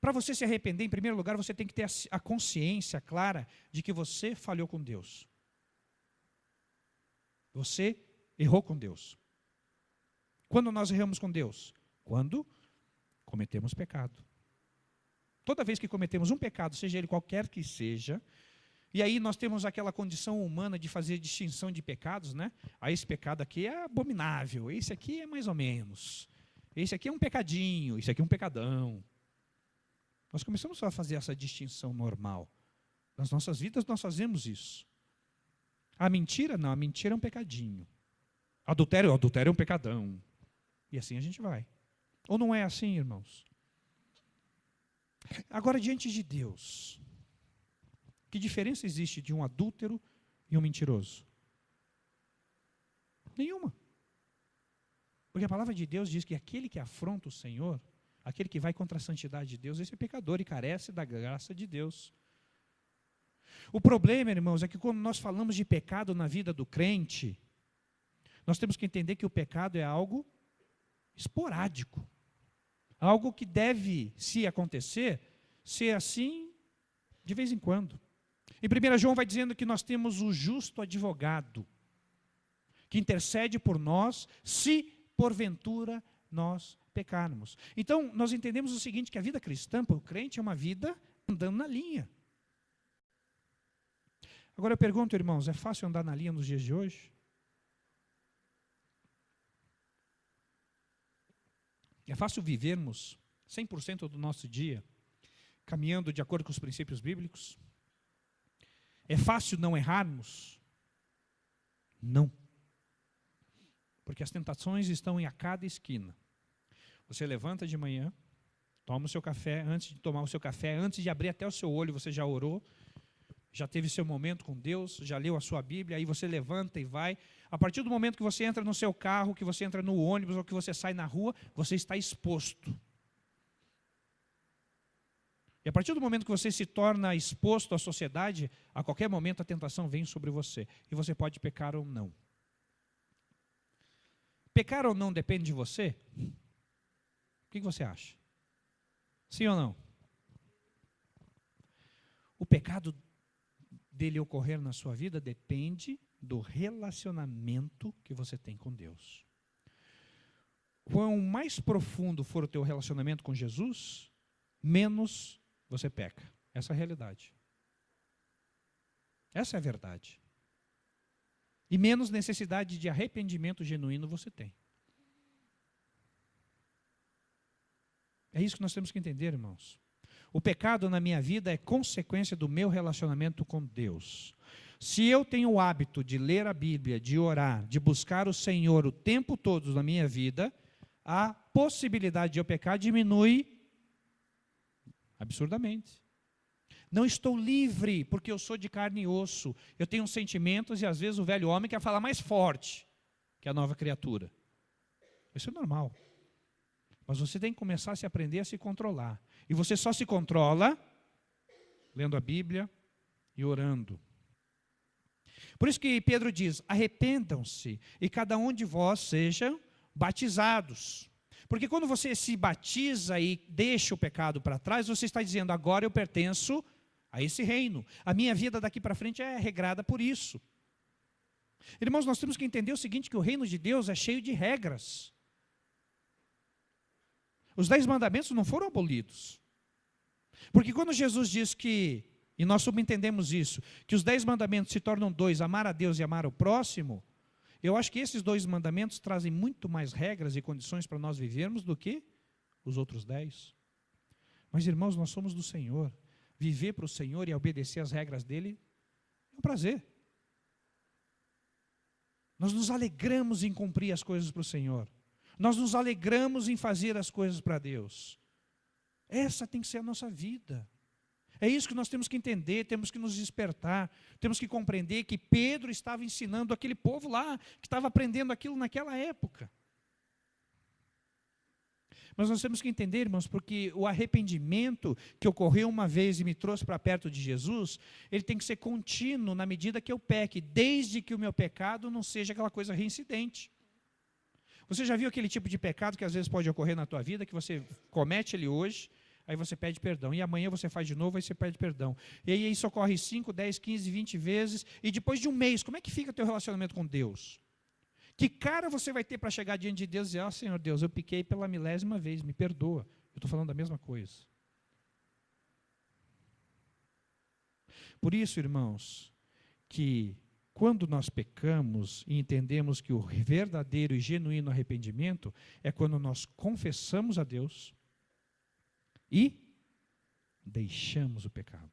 Para você se arrepender, em primeiro lugar, você tem que ter a consciência clara de que você falhou com Deus. Você errou com Deus. Quando nós erramos com Deus? Quando cometemos pecado. Toda vez que cometemos um pecado, seja ele qualquer que seja, e aí nós temos aquela condição humana de fazer distinção de pecados, né? Ah, esse pecado aqui é abominável, esse aqui é mais ou menos, esse aqui é um pecadinho, esse aqui é um pecadão. Nós começamos a fazer essa distinção normal. Nas nossas vidas nós fazemos isso. A mentira não, a mentira é um pecadinho. Adultério é um pecadão. E assim a gente vai. Ou não é assim, irmãos? Agora, diante de Deus, que diferença existe de um adúltero e um mentiroso? Nenhuma. Porque a palavra de Deus diz que aquele que afronta o Senhor, aquele que vai contra a santidade de Deus, esse é pecador e carece da graça de Deus. O problema, irmãos, é que quando nós falamos de pecado na vida do crente, nós temos que entender que o pecado é algo esporádico. Algo que deve, se acontecer, ser assim de vez em quando. Em 1 João vai dizendo que nós temos o justo advogado, que intercede por nós, se porventura nós pecarmos. Então, nós entendemos o seguinte, que a vida cristã, para o crente, é uma vida andando na linha. Agora eu pergunto, irmãos, é fácil andar na linha nos dias de hoje? É fácil vivermos 100% do nosso dia caminhando de acordo com os princípios bíblicos? É fácil não errarmos? Não. Porque as tentações estão em a cada esquina. Você levanta de manhã, toma o seu café, antes de tomar o seu café, antes de abrir até o seu olho, você já orou, já teve seu momento com Deus, já leu a sua Bíblia, aí você levanta e vai. A partir do momento que você entra no seu carro, que você entra no ônibus, ou que você sai na rua, você está exposto. E a partir do momento que você se torna exposto à sociedade, a qualquer momento a tentação vem sobre você. E você pode pecar ou não. Pecar ou não depende de você? O que você acha? Sim ou não? O pecado dele ocorrer na sua vida depende do relacionamento que você tem com Deus. Quanto mais profundo for o teu relacionamento com Jesus, menos você peca. Essa é a realidade. Essa é a verdade. E menos necessidade de arrependimento genuíno você tem. É isso que nós temos que entender, irmãos. O pecado na minha vida é consequência do meu relacionamento com Deus. Se eu tenho o hábito de ler a Bíblia, de orar, de buscar o Senhor o tempo todo na minha vida, a possibilidade de eu pecar diminui absurdamente. Não estou livre, porque eu sou de carne e osso. Eu tenho sentimentos e às vezes o velho homem quer falar mais forte que a nova criatura. Isso é normal. Mas você tem que começar a se aprender a se controlar. E você só se controla lendo a Bíblia e orando. Por isso que Pedro diz, arrependam-se e cada um de vós sejam batizados. Porque quando você se batiza e deixa o pecado para trás, você está dizendo, agora eu pertenço a esse reino. A minha vida daqui para frente é regrada por isso. Irmãos, nós temos que entender o seguinte, que o reino de Deus é cheio de regras. Os 10 mandamentos não foram abolidos. Porque quando Jesus diz que, e nós subentendemos isso, que os 10 mandamentos se tornam 2, amar a Deus e amar o próximo, eu acho que esses 2 mandamentos trazem muito mais regras e condições para nós vivermos do que os outros 10. Mas, irmãos, nós somos do Senhor. Viver para o Senhor e obedecer às regras dele é um prazer. Nós nos alegramos em cumprir as coisas para o Senhor. Nós nos alegramos em fazer as coisas para Deus. Essa tem que ser a nossa vida. É isso que nós temos que entender, temos que nos despertar, temos que compreender que Pedro estava ensinando aquele povo lá, que estava aprendendo aquilo naquela época. Mas nós temos que entender, irmãos, porque o arrependimento que ocorreu uma vez e me trouxe para perto de Jesus, ele tem que ser contínuo na medida que eu peque, desde que o meu pecado não seja aquela coisa reincidente. Você já viu aquele tipo de pecado que às vezes pode ocorrer na tua vida, que você comete ele hoje, aí você pede perdão, e amanhã você faz de novo, aí você pede perdão. E aí isso ocorre 5, 10, 15, 20 vezes, e depois de um mês, como é que fica o teu relacionamento com Deus? Que cara você vai ter para chegar diante de Deus e dizer, Senhor Deus, eu piquei pela 1000ª vez, me perdoa. Eu estou falando da mesma coisa. Por isso, irmãos, que quando nós pecamos e entendemos que o verdadeiro e genuíno arrependimento é quando nós confessamos a Deus e deixamos o pecado.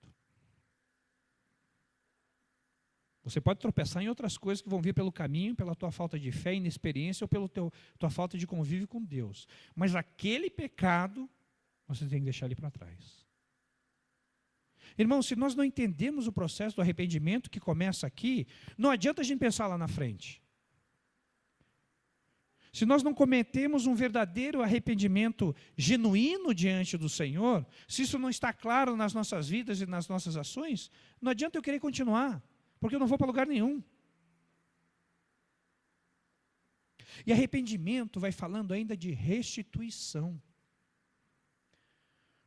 Você pode tropeçar em outras coisas que vão vir pelo caminho, pela tua falta de fé, inexperiência ou pela tua falta de convívio com Deus. Mas aquele pecado, você tem que deixar ele para trás. Irmão, se nós não entendemos o processo do arrependimento que começa aqui, não adianta a gente pensar lá na frente. Se nós não cometemos um verdadeiro arrependimento genuíno diante do Senhor, se isso não está claro nas nossas vidas e nas nossas ações, não adianta eu querer continuar. Porque eu não vou para lugar nenhum. E arrependimento vai falando ainda de restituição.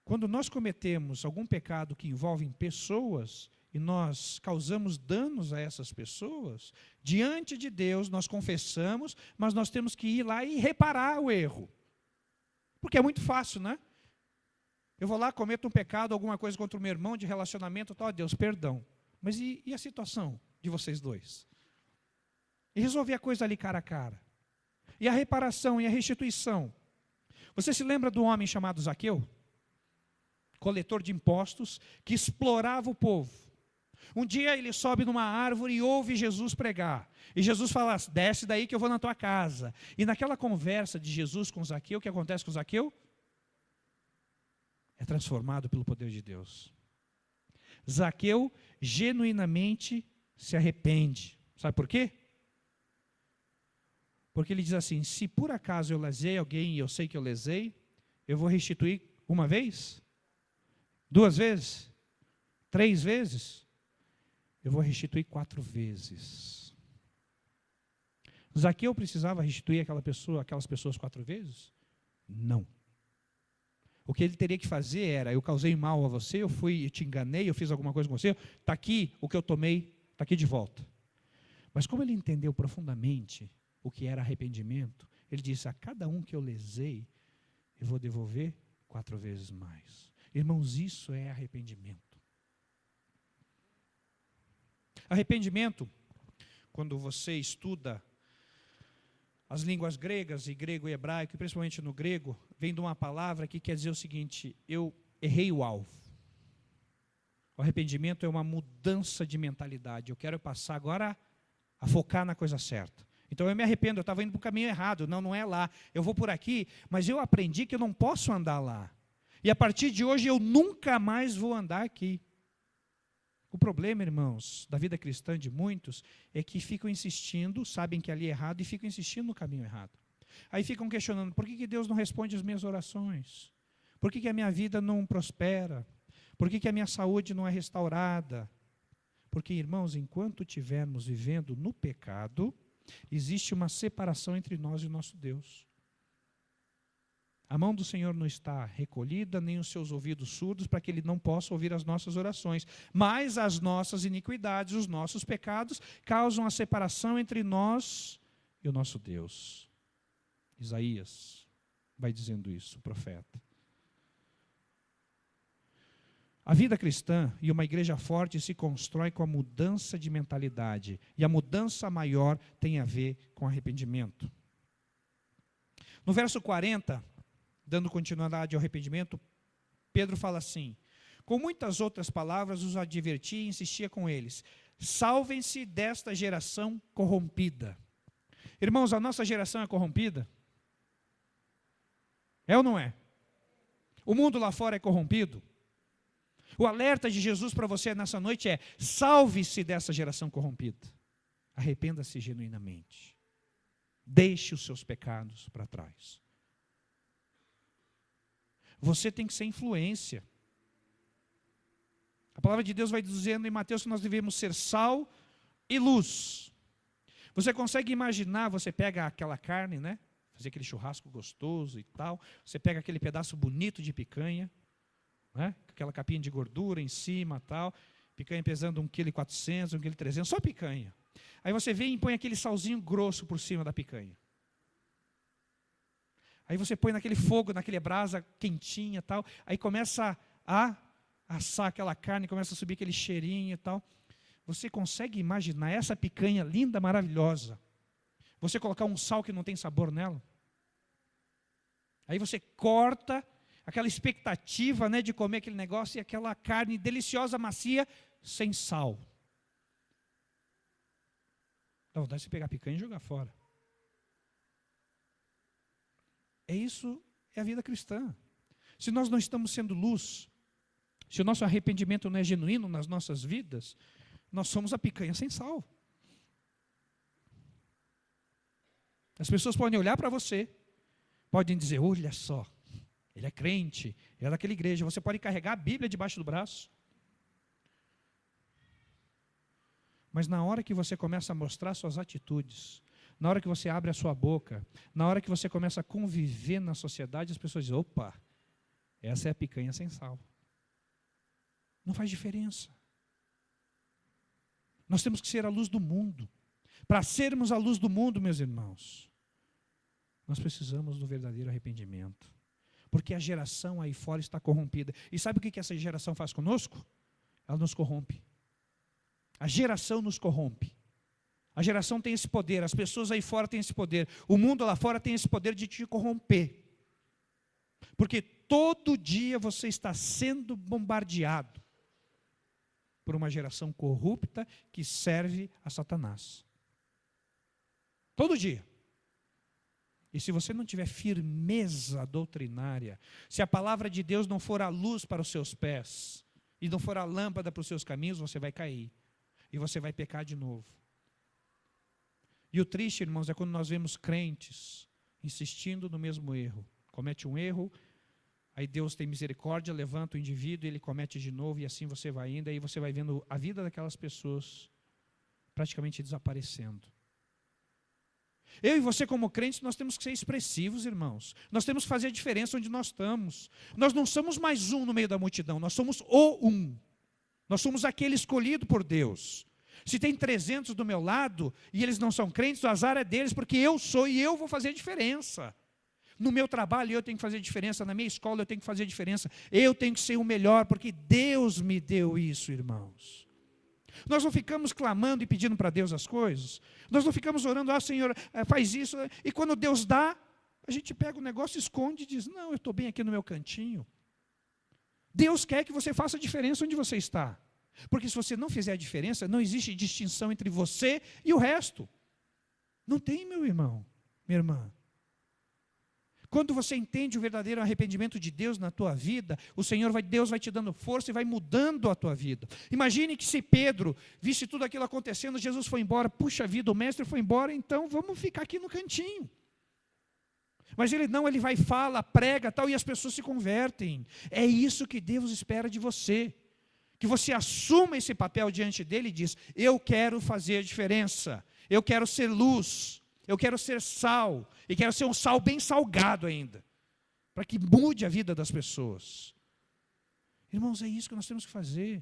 Quando nós cometemos algum pecado que envolve pessoas, e nós causamos danos a essas pessoas, diante de Deus nós confessamos, mas nós temos que ir lá e reparar o erro. Porque é muito fácil, né? Eu vou lá, cometo um pecado, alguma coisa contra o meu irmão, de relacionamento, tal, Deus, perdão. Mas e a situação de vocês dois? E resolver a coisa ali cara a cara. E a reparação e a restituição. Você se lembra do homem chamado Zaqueu? Coletor de impostos, que explorava o povo. Um dia ele sobe numa árvore e ouve Jesus pregar. E Jesus fala, desce daí que eu vou na tua casa. E naquela conversa de Jesus com Zaqueu, o que acontece com Zaqueu? É transformado pelo poder de Deus. Zaqueu genuinamente se arrepende. Sabe por quê? Porque ele diz assim, se por acaso eu lesei alguém e eu sei que eu lesei, eu vou restituir uma vez? 2 vezes? 3 vezes? Eu vou restituir 4 vezes. Zaqueu precisava restituir aquelas pessoas 4 vezes? Não. O que ele teria que fazer era, eu causei mal a você, eu te enganei, eu fiz alguma coisa com você, está aqui o que eu tomei, está aqui de volta. Mas como ele entendeu profundamente o que era arrependimento, ele disse, a cada um que eu lesei, eu vou devolver 4 vezes mais. Irmãos, isso é arrependimento. Arrependimento, quando você estuda as línguas gregas, e grego e hebraico, e principalmente no grego, vem de uma palavra que quer dizer o seguinte, eu errei o alvo. O arrependimento é uma mudança de mentalidade. Eu quero passar agora a focar na coisa certa. Então eu me arrependo, eu estava indo para o caminho errado. Não é lá. Eu vou por aqui, mas eu aprendi que eu não posso andar lá. E a partir de hoje eu nunca mais vou andar aqui. O problema, irmãos, da vida cristã de muitos, é que ficam insistindo, sabem que ali é errado e ficam insistindo no caminho errado. Aí ficam questionando, por que Deus não responde as minhas orações? Por que a minha vida não prospera? Por que a minha saúde não é restaurada? Porque, irmãos, enquanto estivermos vivendo no pecado, existe uma separação entre nós e o nosso Deus. A mão do Senhor não está recolhida, nem os seus ouvidos surdos, para que Ele não possa ouvir as nossas orações. Mas as nossas iniquidades, os nossos pecados, causam a separação entre nós e o nosso Deus. Isaías vai dizendo isso, o profeta. A vida cristã e uma igreja forte se constrói com a mudança de mentalidade. E a mudança maior tem a ver com arrependimento. No verso 40... dando continuidade ao arrependimento, Pedro fala assim, com muitas outras palavras os advertia e insistia com eles, salvem-se desta geração corrompida. Irmãos, a nossa geração é corrompida? É ou não é? O mundo lá fora é corrompido? O alerta de Jesus para você nessa noite é, salve-se dessa geração corrompida. Arrependa-se genuinamente. Deixe os seus pecados para trás. Você tem que ser influência. A palavra de Deus vai dizendo em Mateus que nós devemos ser sal e luz. Você consegue imaginar, você pega aquela carne, né? Fazer aquele churrasco gostoso e tal. Você pega aquele pedaço bonito de picanha, né? Aquela capinha de gordura em cima e tal. Picanha pesando 1,4 kg, 1,3 kg, só picanha. Aí você vem e põe aquele salzinho grosso por cima da picanha. Aí você põe naquele fogo, naquele brasa quentinha e tal. Aí começa a assar aquela carne, começa a subir aquele cheirinho e tal. Você consegue imaginar essa picanha linda, maravilhosa? Você colocar um sal que não tem sabor nela? Aí você corta aquela expectativa, né, de comer aquele negócio e aquela carne deliciosa, macia, sem sal. Dá vontade de você pegar a picanha e jogar fora. Isso é a vida cristã. Se nós não estamos sendo luz, se o nosso arrependimento não é genuíno nas nossas vidas, nós somos a picanha sem sal. As pessoas podem olhar para você, podem dizer, olha só, ele é crente, ele é daquela igreja. Você pode carregar a Bíblia debaixo do braço. Mas na hora que você começa a mostrar suas atitudes, na hora que você abre a sua boca, na hora que você começa a conviver na sociedade, as pessoas dizem, opa, essa é a picanha sem sal. Não faz diferença. Nós temos que ser a luz do mundo. Para sermos a luz do mundo, meus irmãos, nós precisamos do verdadeiro arrependimento. Porque a geração aí fora está corrompida. E sabe o que essa geração faz conosco? Ela nos corrompe. A geração nos corrompe. A geração tem esse poder, as pessoas aí fora têm esse poder. O mundo lá fora tem esse poder de te corromper. Porque todo dia você está sendo bombardeado por uma geração corrupta que serve a Satanás. Todo dia. E se você não tiver firmeza doutrinária, se a palavra de Deus não for a luz para os seus pés, e não for a lâmpada para os seus caminhos, você vai cair. E você vai pecar de novo. E o triste, irmãos, é quando nós vemos crentes insistindo no mesmo erro. Comete um erro, aí Deus tem misericórdia, levanta o indivíduo, ele comete de novo, e assim você vai indo, aí você vai vendo a vida daquelas pessoas praticamente desaparecendo. Eu e você como crentes, nós temos que ser expressivos, irmãos. Nós temos que fazer a diferença onde nós estamos. Nós não somos mais um no meio da multidão, nós somos o um. Nós somos aquele escolhido por Deus. Se tem 300 do meu lado e eles não são crentes, o azar é deles, porque eu sou e eu vou fazer a diferença. No meu trabalho eu tenho que fazer diferença, na minha escola eu tenho que fazer diferença. Eu tenho que ser o melhor, porque Deus me deu isso, irmãos. Nós não ficamos clamando e pedindo para Deus as coisas. Nós não ficamos orando, Senhor, faz isso. E quando Deus dá, a gente pega o negócio, esconde e diz, não, eu estou bem aqui no meu cantinho. Deus quer que você faça a diferença onde você está. Porque se você não fizer a diferença, não existe distinção entre você e o resto. Não tem, meu irmão, minha irmã. Quando você entende o verdadeiro arrependimento de Deus na tua vida, Deus vai te dando força e vai mudando a tua vida. Imagine que se Pedro visse tudo aquilo acontecendo, Jesus foi embora, puxa vida, o mestre foi embora, então vamos ficar aqui no cantinho. Mas ele não, ele vai, fala, prega, tal, e as pessoas se convertem. É isso que Deus espera de você. Que você assuma esse papel diante dele e diz, eu quero fazer a diferença, eu quero ser luz, eu quero ser sal, e quero ser um sal bem salgado ainda, para que mude a vida das pessoas. Irmãos, é isso que nós temos que fazer.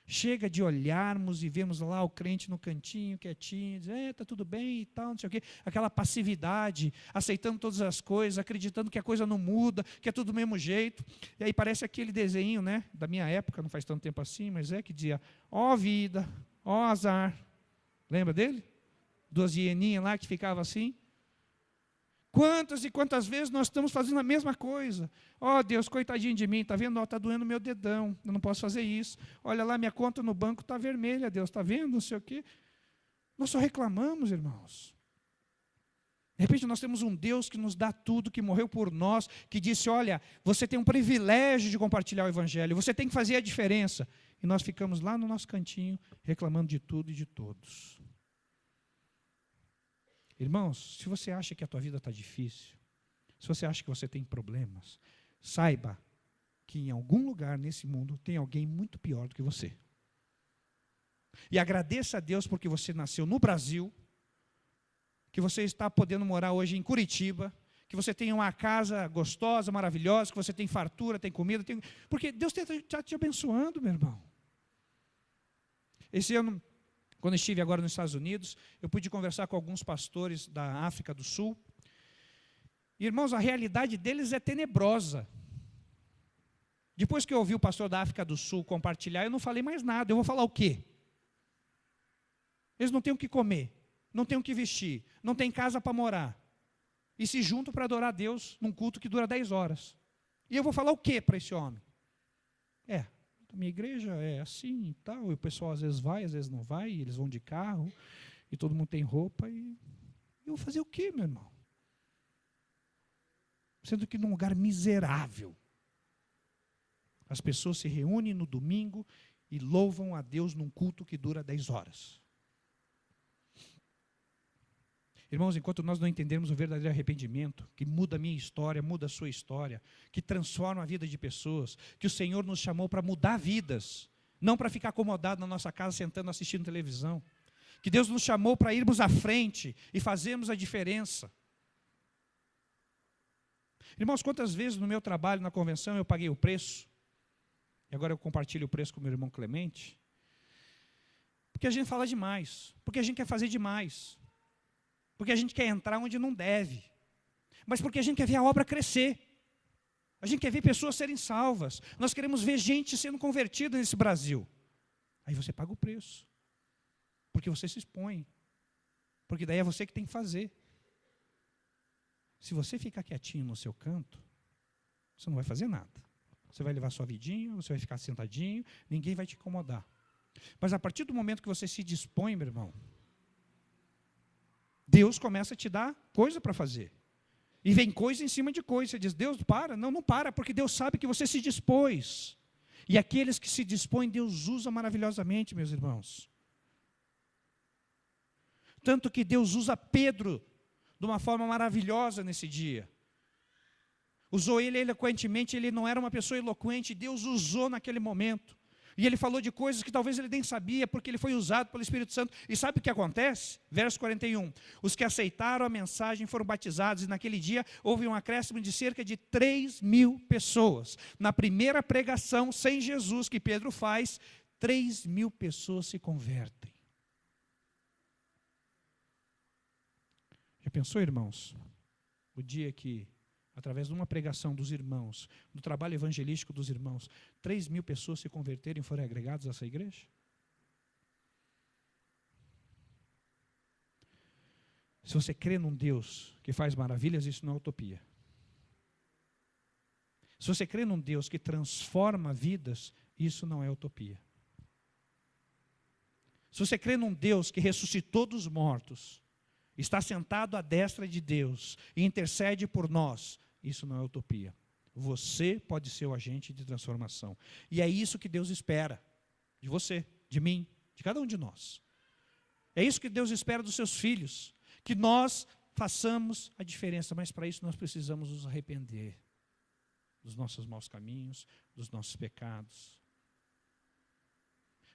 Chega de olharmos e vermos lá o crente no cantinho, quietinho, dizer, está tudo bem e tal, não sei o quê. Aquela passividade, aceitando todas as coisas, acreditando que a coisa não muda, que é tudo do mesmo jeito. E aí parece aquele desenho, né, da minha época, não faz tanto tempo assim, mas que dizia, ó vida, ó azar. Lembra dele? Duas hieninhas lá que ficavam assim. Quantas e quantas vezes nós estamos fazendo a mesma coisa? Ó Deus, coitadinho de mim, está vendo? Está doendo meu dedão, eu não posso fazer isso. Olha lá, minha conta no banco está vermelha, Deus, está vendo? Não sei o quê. Nós só reclamamos, irmãos. De repente nós temos um Deus que nos dá tudo, que morreu por nós, que disse, olha, você tem um privilégio de compartilhar o Evangelho, você tem que fazer a diferença. E nós ficamos lá no nosso cantinho, reclamando de tudo e de todos. Irmãos, se você acha que a tua vida está difícil, se você acha que você tem problemas, saiba que em algum lugar nesse mundo tem alguém muito pior do que você. E agradeça a Deus porque você nasceu no Brasil, que você está podendo morar hoje em Curitiba, que você tem uma casa gostosa, maravilhosa, que você tem fartura, tem comida, porque Deus está te abençoando, meu irmão. Esse ano, quando estive agora nos Estados Unidos, eu pude conversar com alguns pastores da África do Sul. Irmãos, a realidade deles é tenebrosa. Depois que eu ouvi o pastor da África do Sul compartilhar, eu não falei mais nada. Eu vou falar o quê? Eles não têm o que comer, não têm o que vestir, não têm casa para morar. E se juntam para adorar a Deus num culto que dura 10 horas. E eu vou falar o quê para esse homem? Minha igreja é assim e tal, e o pessoal às vezes vai, às vezes não vai, e eles vão de carro, e todo mundo tem roupa, e eu vou fazer o quê, meu irmão? Sendo que num lugar miserável, as pessoas se reúnem no domingo e louvam a Deus num culto que dura 10 horas. Irmãos, enquanto nós não entendermos o verdadeiro arrependimento, que muda a minha história, muda a sua história, que transforma a vida de pessoas, que o Senhor nos chamou para mudar vidas, não para ficar acomodado na nossa casa sentando assistindo televisão, que Deus nos chamou para irmos à frente e fazermos a diferença. Irmãos, quantas vezes no meu trabalho, na convenção, eu paguei o preço, e agora eu compartilho o preço com o meu irmão Clemente, porque a gente fala demais, porque a gente quer fazer demais, porque a gente quer entrar onde não deve, mas porque a gente quer ver a obra crescer, a gente quer ver pessoas serem salvas, nós queremos ver gente sendo convertida nesse Brasil. Aí você paga o preço, porque você se expõe, porque daí é você que tem que fazer. Se você ficar quietinho no seu canto, você não vai fazer nada. Você vai levar sua vidinha, você vai ficar sentadinho, ninguém vai te incomodar. Mas a partir do momento que você se dispõe, meu irmão, Deus começa a te dar coisa para fazer. E vem coisa em cima de coisa. Você diz, Deus, para. Não, não para, porque Deus sabe que você se dispôs. E aqueles que se dispõem, Deus usa maravilhosamente, meus irmãos. Tanto que Deus usa Pedro de uma forma maravilhosa nesse dia. Usou ele eloquentemente, ele não era uma pessoa eloquente, Deus usou naquele momento. E ele falou de coisas que talvez ele nem sabia, porque ele foi usado pelo Espírito Santo. E sabe o que acontece? Verso 41. Os que aceitaram a mensagem foram batizados, e naquele dia houve um acréscimo de cerca de 3.000 pessoas. Na primeira pregação sem Jesus que Pedro faz, 3.000 pessoas se convertem. Já pensou, irmãos? O dia que, através de uma pregação dos irmãos, do trabalho evangelístico dos irmãos, 3.000 pessoas se converterem e forem agregadas a essa igreja? Se você crê num Deus que faz maravilhas, isso não é utopia. Se você crê num Deus que transforma vidas, isso não é utopia. Se você crê num Deus que ressuscitou dos mortos, está sentado à destra de Deus e intercede por nós, isso não é utopia. Você pode ser o agente de transformação. E é isso que Deus espera de você, de mim, de cada um de nós. É isso que Deus espera dos seus filhos, que nós façamos a diferença, mas para isso nós precisamos nos arrepender dos nossos maus caminhos, dos nossos pecados.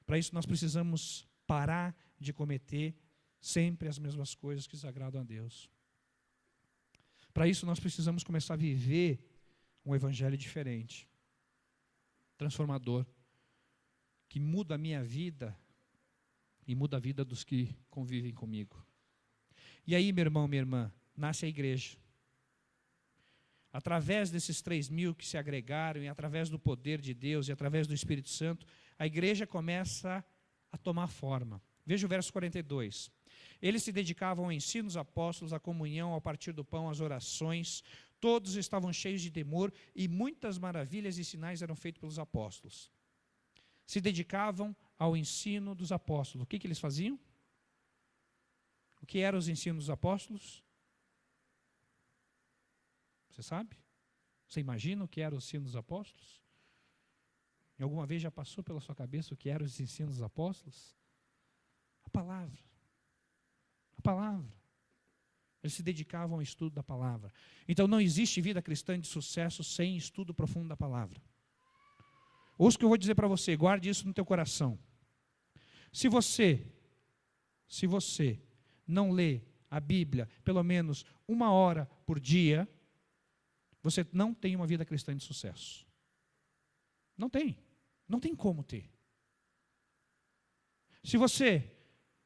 Para isso nós precisamos parar de cometer sempre as mesmas coisas que desagradam a Deus. Para isso nós precisamos começar a viver um evangelho diferente, transformador, que muda a minha vida e muda a vida dos que convivem comigo. E aí, meu irmão, minha irmã, nasce a igreja. Através desses 3.000 que se agregaram, e através do poder de Deus, e através do Espírito Santo, a igreja começa a tomar forma. Veja o verso 42. Eles se dedicavam ao ensino dos apóstolos, à comunhão, ao partir do pão, às orações. Todos estavam cheios de temor e muitas maravilhas e sinais eram feitos pelos apóstolos. Se dedicavam ao ensino dos apóstolos. O que eles faziam? O que eram os ensinos dos apóstolos? Você sabe? Você imagina o que eram os ensinos dos apóstolos? E alguma vez já passou pela sua cabeça o que eram os ensinos dos apóstolos? A palavra. A palavra. Eles se dedicavam ao estudo da palavra. Então não existe vida cristã de sucesso sem estudo profundo da palavra. Ouça o que eu vou dizer para você, guarde isso no teu coração. Se você não lê a Bíblia pelo menos 1 hora por dia, você não tem uma vida cristã de sucesso. Não tem como ter. Se você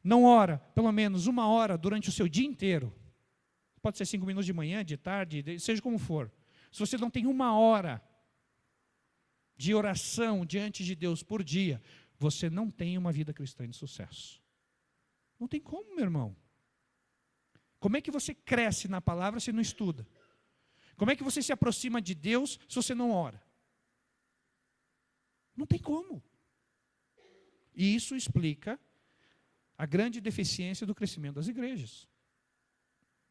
não ora pelo menos 1 hora durante o seu dia inteiro, pode ser 5 minutos de manhã, de tarde, seja como for. Se você não tem 1 hora de oração diante de Deus por dia, você não tem uma vida cristã de sucesso. Não tem como, meu irmão. Como é que você cresce na palavra se não estuda? Como é que você se aproxima de Deus se você não ora? Não tem como. E isso explica a grande deficiência do crescimento das igrejas.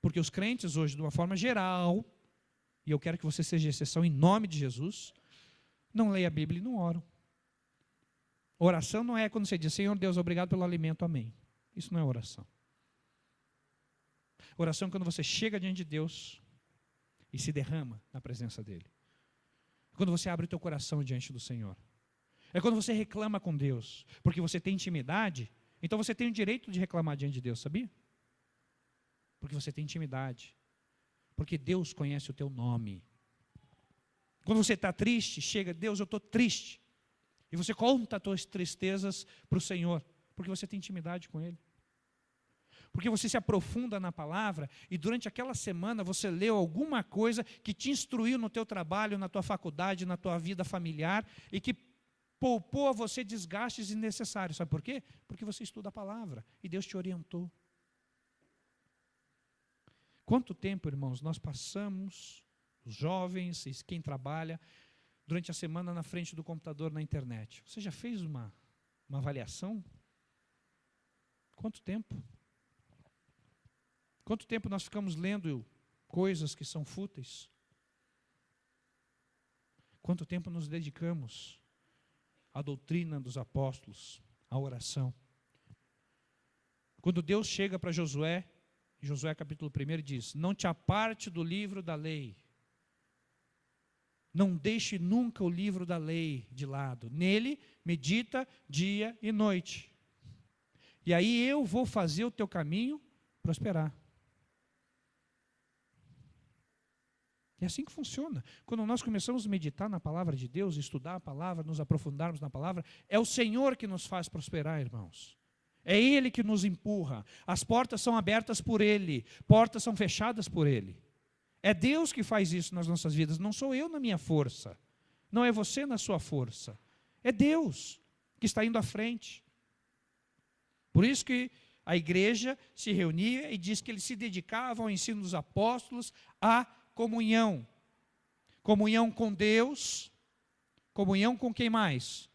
Porque os crentes hoje, de uma forma geral, e eu quero que você seja exceção em nome de Jesus, não leem a Bíblia e não oram. Oração não é quando você diz, Senhor Deus, obrigado pelo alimento, amém. Isso não é oração. Oração é quando você chega diante de Deus e se derrama na presença dEle. Quando você abre o teu coração diante do Senhor. É quando você reclama com Deus, porque você tem intimidade, então você tem o direito de reclamar diante de Deus, sabia? Porque você tem intimidade. Porque Deus conhece o teu nome. Quando você está triste, chega, Deus, eu estou triste. E você conta as tuas tristezas para o Senhor, porque você tem intimidade com Ele. Porque você se aprofunda na palavra e durante aquela semana você leu alguma coisa que te instruiu no teu trabalho, na tua faculdade, na tua vida familiar e que poupou a você desgastes desnecessários. Sabe por quê? Porque você estuda a palavra e Deus te orientou. Quanto tempo, irmãos, nós passamos, os jovens e quem trabalha, durante a semana na frente do computador na internet? Você já fez uma avaliação? Quanto tempo? Quanto tempo nós ficamos lendo coisas que são fúteis? Quanto tempo nos dedicamos à doutrina dos apóstolos, à oração? Quando Deus chega para Josué, em Josué capítulo 1 diz, não te aparte do livro da lei, não deixe nunca o livro da lei de lado, nele medita dia e noite, e aí eu vou fazer o teu caminho prosperar. É assim que funciona. Quando nós começamos a meditar na palavra de Deus, estudar a palavra, nos aprofundarmos na palavra, é o Senhor que nos faz prosperar, irmãos. É Ele que nos empurra. As portas são abertas por Ele, portas são fechadas por Ele. É Deus que faz isso nas nossas vidas, não sou eu na minha força, não é você na sua força. É Deus que está indo à frente. Por isso que a igreja se reunia e diz que eles se dedicavam ao ensino dos apóstolos, a comunhão. Comunhão com Deus. Comunhão com quem mais?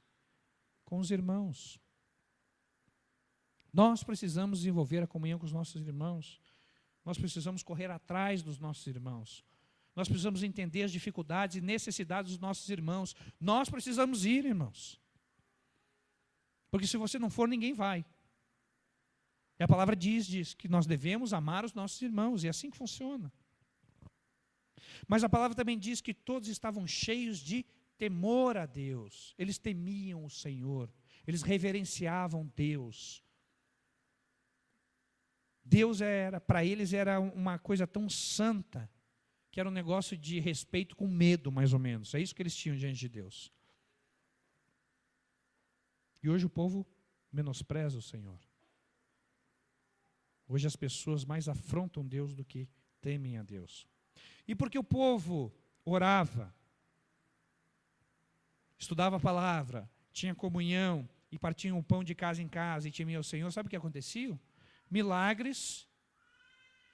Com os irmãos. Nós precisamos desenvolver a comunhão com os nossos irmãos. Nós precisamos correr atrás dos nossos irmãos. Nós precisamos entender as dificuldades e necessidades dos nossos irmãos. Nós precisamos ir, irmãos. Porque se você não for, ninguém vai. E a palavra diz que nós devemos amar os nossos irmãos. E é assim que funciona. Mas a palavra também diz que todos estavam cheios de temor a Deus. Eles temiam o Senhor. Eles reverenciavam Deus. Deus para eles era uma coisa tão santa, que era um negócio de respeito com medo, mais ou menos. É isso que eles tinham diante de Deus. E hoje o povo menospreza o Senhor. Hoje as pessoas mais afrontam Deus do que temem a Deus. E porque o povo orava, estudava a palavra, tinha comunhão, e partiam o pão de casa em casa, e temia o Senhor, sabe o que acontecia? Milagres,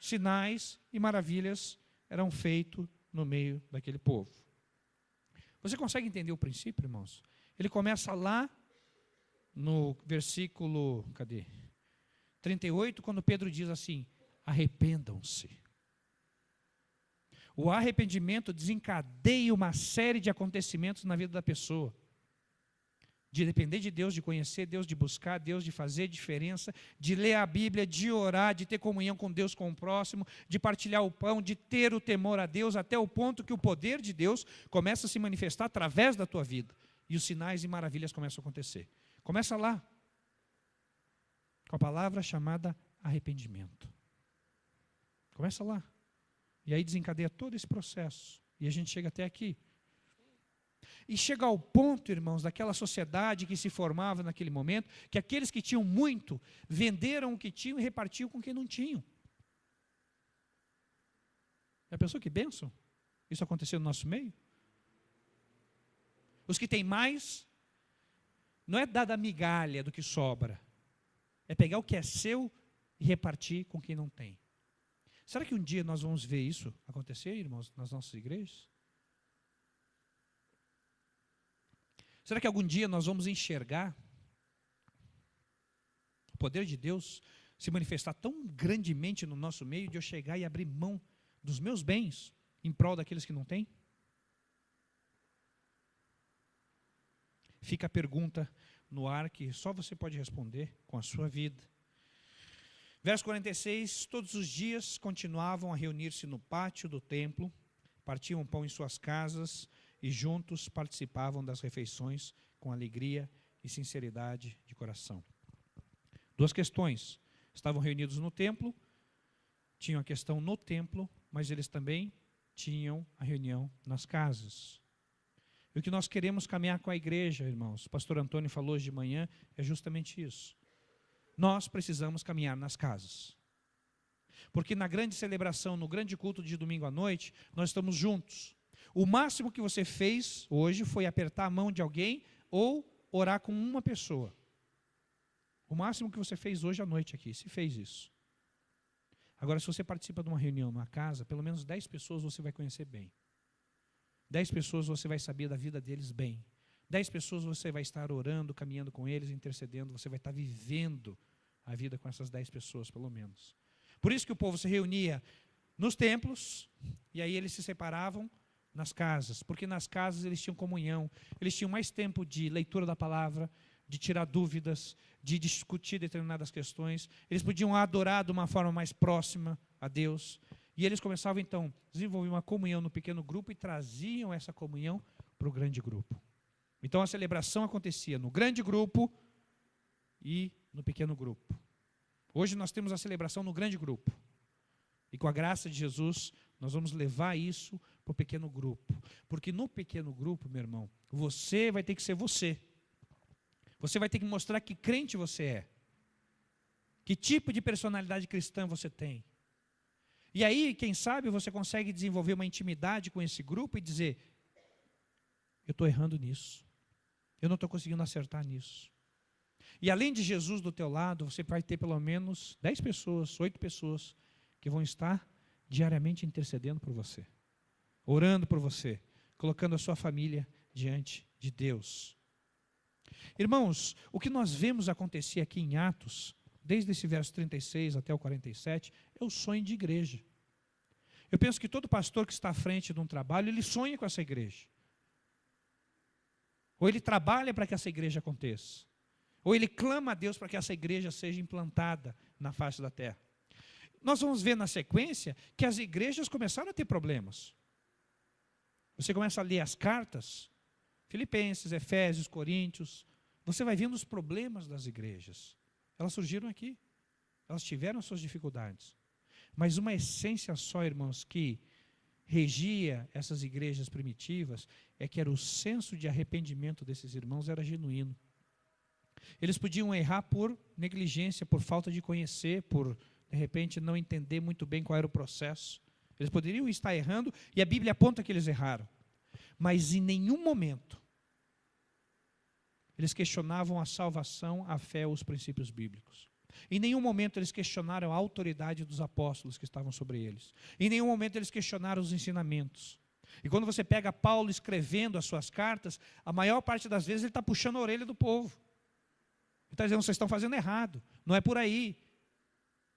sinais e maravilhas eram feitos no meio daquele povo. Você consegue entender o princípio, irmãos? Ele começa lá no versículo, 38, quando Pedro diz assim, arrependam-se. O arrependimento desencadeia uma série de acontecimentos na vida da pessoa. de depender de Deus, de conhecer Deus, de buscar Deus, de fazer diferença, de ler a Bíblia, de orar, de ter comunhão com Deus, com o próximo, de partilhar o pão, de ter o temor a Deus, até o ponto que o poder de Deus começa a se manifestar através da tua vida. E os sinais e maravilhas começam a acontecer. Começa lá, com a palavra chamada arrependimento. Começa lá. E aí desencadeia todo esse processo. E a gente chega até aqui. E chega ao ponto, irmãos, daquela sociedade que se formava naquele momento, que aqueles que tinham muito, venderam o que tinham e repartiam com quem não tinham. Já pensou que bênção? Isso aconteceu no nosso meio? Os que têm mais, não é dar da migalha do que sobra, é pegar o que é seu e repartir com quem não tem. Será que um dia nós vamos ver isso acontecer, irmãos, nas nossas igrejas? Será que algum dia nós vamos enxergar o poder de Deus se manifestar tão grandemente no nosso meio, de eu chegar e abrir mão dos meus bens em prol daqueles que não têm? Fica a pergunta no ar que só você pode responder com a sua vida. Verso 46, todos os dias continuavam a reunir-se no pátio do templo, partiam pão em suas casas e juntos participavam das refeições com alegria e sinceridade de coração. Duas questões. Estavam reunidos no templo, tinham a questão no templo, mas eles também tinham a reunião nas casas. E o que nós queremos caminhar com a igreja, irmãos, o pastor Antônio falou hoje de manhã, é justamente isso. Nós precisamos caminhar nas casas. Porque na grande celebração, no grande culto de domingo à noite, nós estamos juntos. O máximo que você fez hoje foi apertar a mão de alguém ou orar com uma pessoa. O máximo que você fez hoje à noite aqui, se fez isso. Agora, se você participa de uma reunião numa casa, pelo menos 10 pessoas você vai conhecer bem. 10 pessoas você vai saber da vida deles bem. 10 pessoas você vai estar orando, caminhando com eles, intercedendo, você vai estar vivendo a vida com essas 10 pessoas, pelo menos. Por isso que o povo se reunia nos templos, e aí eles se separavam nas casas, porque nas casas eles tinham comunhão, eles tinham mais tempo de leitura da palavra, de tirar dúvidas, de discutir determinadas questões, eles podiam adorar de uma forma mais próxima a Deus, e eles começavam então a desenvolver uma comunhão no pequeno grupo e traziam essa comunhão para o grande grupo. Então a celebração acontecia no grande grupo e no pequeno grupo. Hoje nós temos a celebração no grande grupo. E com a graça de Jesus, nós vamos levar isso para o pequeno grupo. Porque no pequeno grupo, meu irmão, você vai ter que ser você. Você vai ter que mostrar que crente você é. Que tipo de personalidade cristã você tem. E aí, quem sabe, você consegue desenvolver uma intimidade com esse grupo e dizer: eu estou errando nisso. Eu não estou conseguindo acertar nisso. E além de Jesus do teu lado, você vai ter pelo menos 10 pessoas, 8 pessoas, que vão estar diariamente intercedendo por você, orando por você, colocando a sua família diante de Deus. Irmãos, o que nós vemos acontecer aqui em Atos, desde esse verso 36 até o 47, é o sonho de igreja. Eu penso que todo pastor que está à frente de um trabalho, ele sonha com essa igreja. Ou ele trabalha para que essa igreja aconteça. Ou ele clama a Deus para que essa igreja seja implantada na face da terra. Nós vamos ver na sequência que as igrejas começaram a ter problemas. Você começa a ler as cartas, Filipenses, Efésios, Coríntios, você vai vendo os problemas das igrejas. Elas surgiram aqui, elas tiveram suas dificuldades. Mas uma essência só, irmãos, que regia essas igrejas primitivas, é que era o senso de arrependimento desses irmãos era genuíno. Eles podiam errar por negligência, por falta de conhecer, por, de repente, não entender muito bem qual era o processo. Eles poderiam estar errando, e a Bíblia aponta que eles erraram. Mas em nenhum momento eles questionavam a salvação, a fé ou os princípios bíblicos. Em nenhum momento eles questionaram a autoridade dos apóstolos que estavam sobre eles. Em nenhum momento eles questionaram os ensinamentos. E quando você pega Paulo escrevendo as suas cartas, a maior parte das vezes ele está puxando a orelha do povo. Ele está dizendo: vocês estão fazendo errado, não é por aí.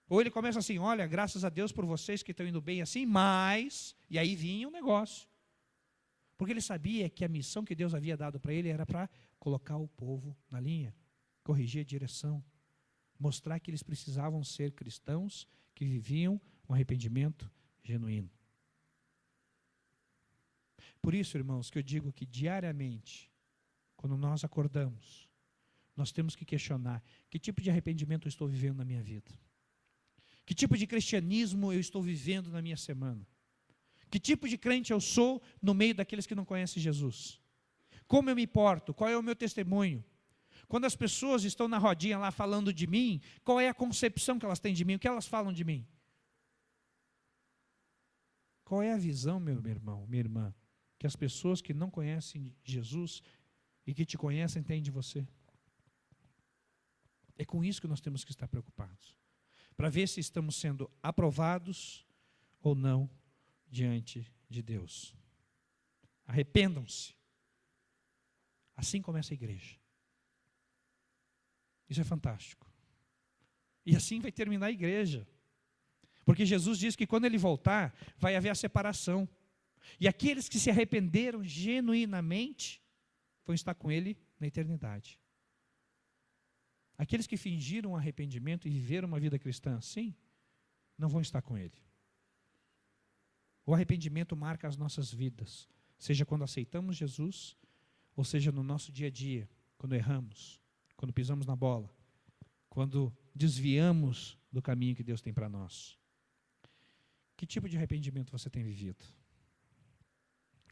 Ou ele começa assim: olha, graças a Deus por vocês que estão indo bem assim, mas... E aí vinha o negócio. Porque ele sabia que a missão que Deus havia dado para ele era para colocar o povo na linha, corrigir a direção, mostrar que eles precisavam ser cristãos que viviam um arrependimento genuíno. Por isso, irmãos, que eu digo que diariamente, quando nós acordamos, nós temos que questionar: que tipo de arrependimento eu estou vivendo na minha vida? Que tipo de cristianismo eu estou vivendo na minha semana? Que tipo de crente eu sou no meio daqueles que não conhecem Jesus? Como eu me porto? Qual é o meu testemunho? Quando as pessoas estão na rodinha lá falando de mim, qual é a concepção que elas têm de mim? O que elas falam de mim? Qual é a visão, meu irmão, minha irmã, que as pessoas que não conhecem Jesus e que te conhecem têm de você? É com isso que nós temos que estar preocupados, para ver se estamos sendo aprovados ou não diante de Deus. Arrependam-se. Assim começa a igreja. Isso é fantástico. E assim vai terminar a igreja. Porque Jesus diz que quando Ele voltar, vai haver a separação. E aqueles que se arrependeram genuinamente vão estar com Ele na eternidade. Aqueles que fingiram arrependimento e viveram uma vida cristã assim, não vão estar com Ele. O arrependimento marca as nossas vidas, seja quando aceitamos Jesus, ou seja no nosso dia a dia, quando erramos, quando pisamos na bola, quando desviamos do caminho que Deus tem para nós. Que tipo de arrependimento você tem vivido?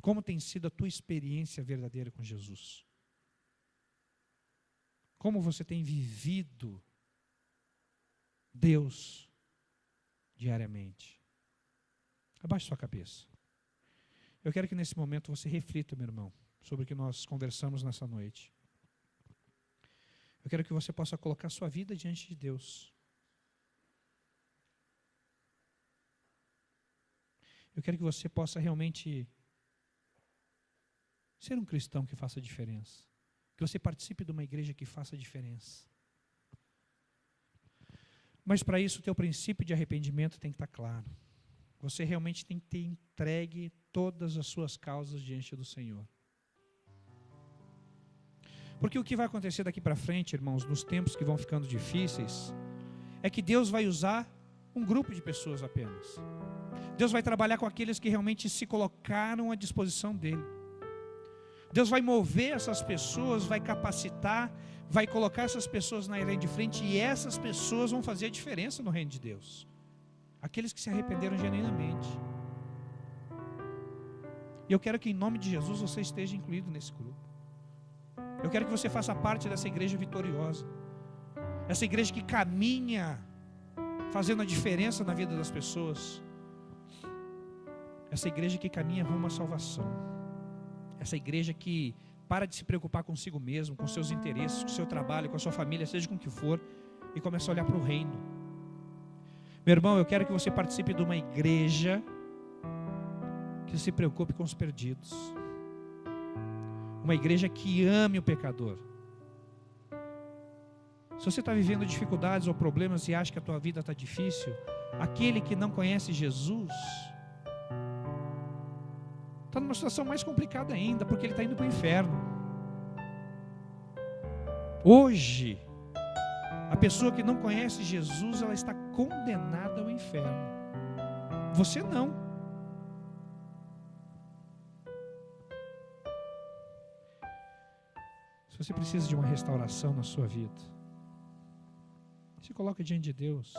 Como tem sido a tua experiência verdadeira com Jesus? Como você tem vivido Deus diariamente? Abaixe sua cabeça. Eu quero que nesse momento você reflita, meu irmão, sobre o que nós conversamos nessa noite. Eu quero que você possa colocar sua vida diante de Deus. Eu quero que você possa realmente ser um cristão que faça diferença. Que você participe de uma igreja que faça diferença. Mas para isso o teu princípio de arrependimento tem que estar claro. Você realmente tem que ter entregue todas as suas causas diante do Senhor. Porque o que vai acontecer daqui para frente, irmãos, nos tempos que vão ficando difíceis, é que Deus vai usar um grupo de pessoas apenas. Deus vai trabalhar com aqueles que realmente se colocaram à disposição dEle. Deus vai mover essas pessoas, vai capacitar, vai colocar essas pessoas na linha de frente, e essas pessoas vão fazer a diferença no reino de Deus. Aqueles que se arrependeram genuinamente. E eu quero que em nome de Jesus você esteja incluído nesse grupo. Eu quero que você faça parte dessa igreja vitoriosa. Essa igreja que caminha fazendo a diferença na vida das pessoas. Essa igreja que caminha rumo à salvação. Essa igreja que para de se preocupar consigo mesmo, com seus interesses, com o seu trabalho, com a sua família, seja com o que for, e começa a olhar para o reino. Meu irmão, eu quero que você participe de uma igreja que se preocupe com os perdidos. Uma igreja que ame o pecador. Se você está vivendo dificuldades ou problemas e acha que a tua vida está difícil, aquele que não conhece Jesus está numa situação mais complicada ainda, porque ele está indo para o inferno. Hoje, a pessoa que não conhece Jesus, ela está condenada ao inferno. Você não. Se você precisa de uma restauração na sua vida, se coloque diante de Deus.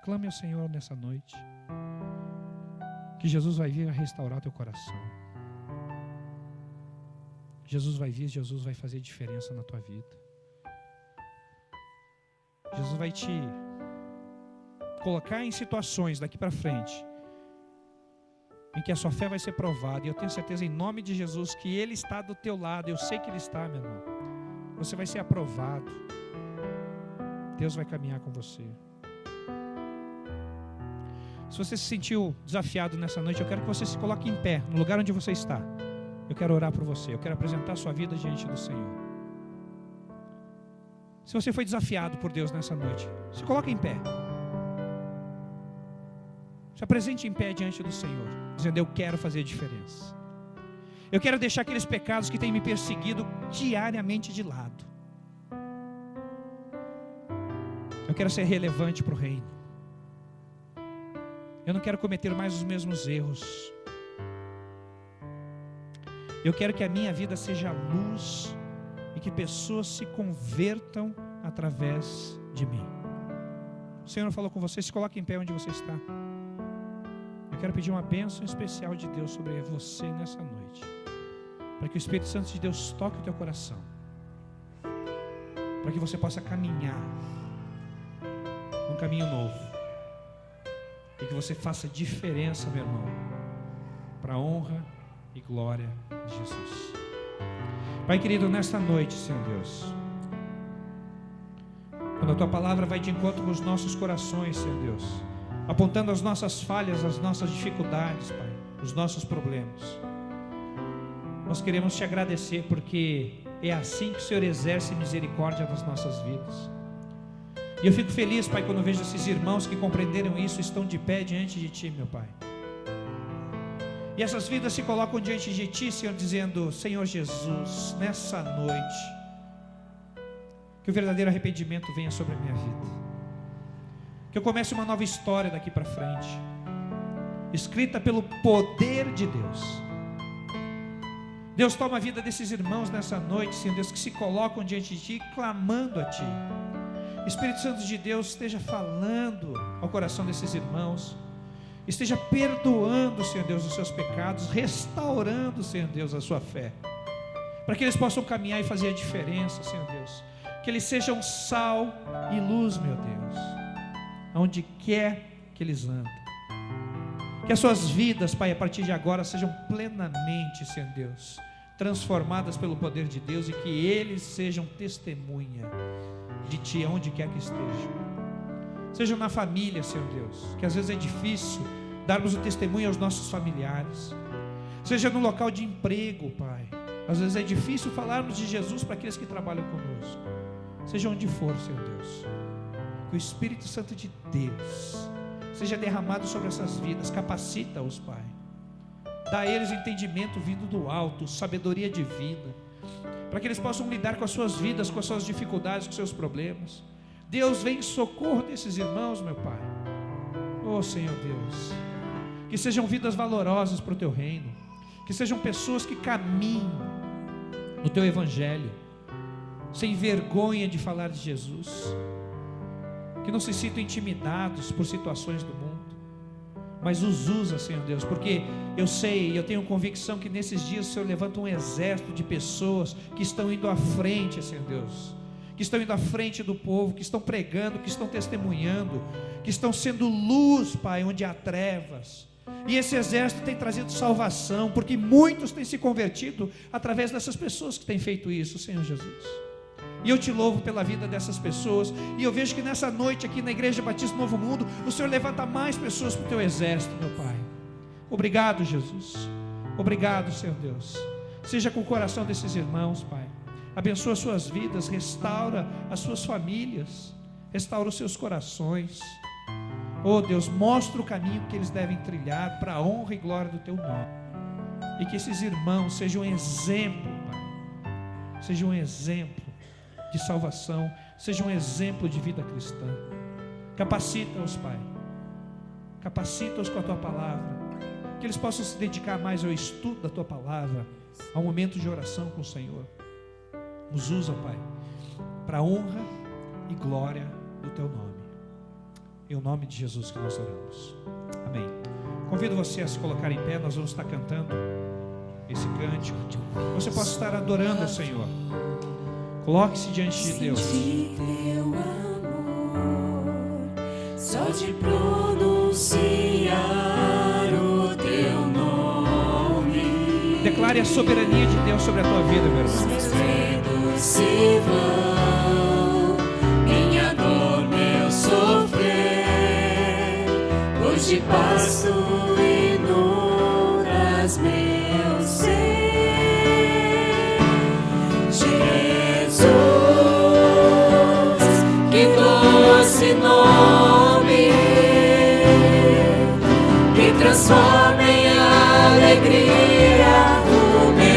Clame ao Senhor nessa noite, que Jesus vai vir a restaurar teu coração. Jesus vai vir, Jesus vai fazer diferença na tua vida. Jesus vai te colocar em situações daqui para frente em que a sua fé vai ser provada. E eu tenho certeza em nome de Jesus que Ele está do teu lado. Eu sei que Ele está, meu irmão. Você vai ser aprovado. Deus vai caminhar com você. Se você se sentiu desafiado nessa noite, eu quero que você se coloque em pé, no lugar onde você está. Eu quero orar por você. Eu quero apresentar a sua vida diante do Senhor. Se você foi desafiado por Deus nessa noite, se coloque em pé. Se apresente em pé diante do Senhor, dizendo: eu quero fazer a diferença. Eu quero deixar aqueles pecados que têm me perseguido diariamente de lado. Eu quero ser relevante para o reino. Eu não quero cometer mais os mesmos erros. Eu quero que a minha vida seja luz e que pessoas se convertam através de mim. O Senhor falou com você, se coloque em pé onde você está. Eu quero pedir uma bênção especial de Deus sobre você nessa noite, para que o Espírito Santo de Deus toque o teu coração, para que você possa caminhar um caminho novo, e que você faça diferença, meu irmão, para a honra e glória de Jesus. Pai querido, nesta noite, Senhor Deus, quando a Tua palavra vai de encontro com os nossos corações, Senhor Deus, apontando as nossas falhas, as nossas dificuldades, Pai, os nossos problemas, nós queremos Te agradecer, porque é assim que o Senhor exerce misericórdia nas nossas vidas. E eu fico feliz, Pai, quando vejo esses irmãos que compreenderam isso, estão de pé diante de Ti, meu Pai. E essas vidas se colocam diante de Ti, Senhor, dizendo: Senhor Jesus, nessa noite, que o verdadeiro arrependimento venha sobre a minha vida, que eu comece uma nova história daqui para frente, escrita pelo poder de Deus. Deus, toma a vida desses irmãos nessa noite, Senhor Deus, que se colocam diante de Ti, clamando a Ti. Espírito Santo de Deus, esteja falando ao coração desses irmãos, esteja perdoando, Senhor Deus, os seus pecados, restaurando, Senhor Deus, a sua fé, para que eles possam caminhar e fazer a diferença, Senhor Deus, que eles sejam sal e luz, meu Deus, aonde quer que eles andem, que as suas vidas, Pai, a partir de agora sejam plenamente, Senhor Deus, transformadas pelo poder de Deus, e que eles sejam testemunha de Ti aonde quer que estejam, sejam na família, Senhor Deus, que às vezes é difícil darmos o testemunho aos nossos familiares, seja no local de emprego, Pai, às vezes é difícil falarmos de Jesus para aqueles que trabalham conosco, seja onde for, Senhor Deus, que o Espírito Santo de Deus seja derramado sobre essas vidas, capacita-os, Pai, dá a eles entendimento vindo do alto, sabedoria divina, para que eles possam lidar com as suas vidas, com as suas dificuldades, com os seus problemas. Deus, vem em socorro desses irmãos, meu Pai. Oh Senhor Deus, que sejam vidas valorosas para o Teu reino, que sejam pessoas que caminhem no Teu Evangelho, sem vergonha de falar de Jesus, que não se sintam intimidados por situações do mundo, mas os usa, Senhor Deus, porque eu sei, eu tenho convicção que nesses dias o Senhor levanta um exército de pessoas que estão indo à frente, Senhor Deus, que estão indo à frente do povo, que estão pregando, que estão testemunhando, que estão sendo luz, Pai, onde há trevas. E esse exército tem trazido salvação, porque muitos têm se convertido através dessas pessoas que têm feito isso, Senhor Jesus. E eu Te louvo pela vida dessas pessoas, e eu vejo que nessa noite aqui na Igreja Batista Novo Mundo, o Senhor levanta mais pessoas para o Teu exército, meu Pai. Obrigado, Jesus. Obrigado, Senhor Deus. Seja com o coração desses irmãos, Pai. Abençoa as suas vidas, restaura as suas famílias, restaura os seus corações. Oh Deus, mostra o caminho que eles devem trilhar para a honra e glória do Teu nome. E que esses irmãos sejam um exemplo, Pai. Sejam um exemplo de salvação, sejam um exemplo de vida cristã. Capacita-os, Pai. Capacita-os com a Tua palavra, que eles possam se dedicar mais ao estudo da Tua palavra, ao momento de oração com o Senhor. Nos usa, Pai, para a honra e glória do Teu nome. Em nome de Jesus que nós oramos. Amém. Convido você a se colocar em pé, nós vamos estar cantando esse cântico. Você pode estar adorando o Senhor. Coloque-se diante de Deus. Senti Teu amor, só de pronunciar o Teu nome. Declare a soberania de Deus sobre a tua vida, meu irmão. Os meus medos se vão, minha dor, meu sofrer, pois de pasto inundas meu ser. Que doce nome, que transforma em alegria o meu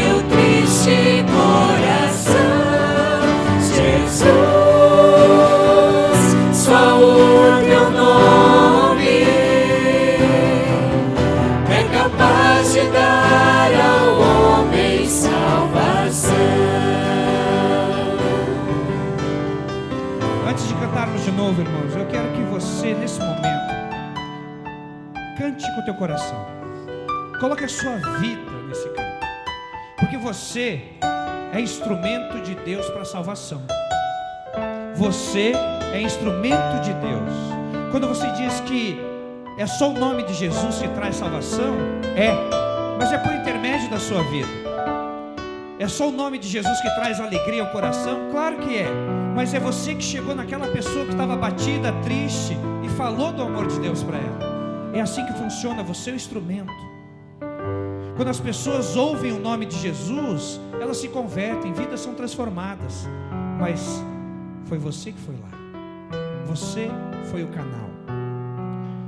novo, irmãos, eu quero que você, nesse momento, cante com o teu coração. Coloque a sua vida nesse canto. Porque você é instrumento de Deus para a salvação. Você é instrumento de Deus. Quando você diz que é só o nome de Jesus que traz salvação, mas é por intermédio da sua vida. É só o nome de Jesus que traz alegria ao coração? Claro que é. Mas é você que chegou naquela pessoa que estava abatida, triste, e falou do amor de Deus para ela. É assim que funciona, você é o instrumento. Quando as pessoas ouvem o nome de Jesus, elas se convertem, vidas são transformadas. Mas foi você que foi lá. Você foi o canal.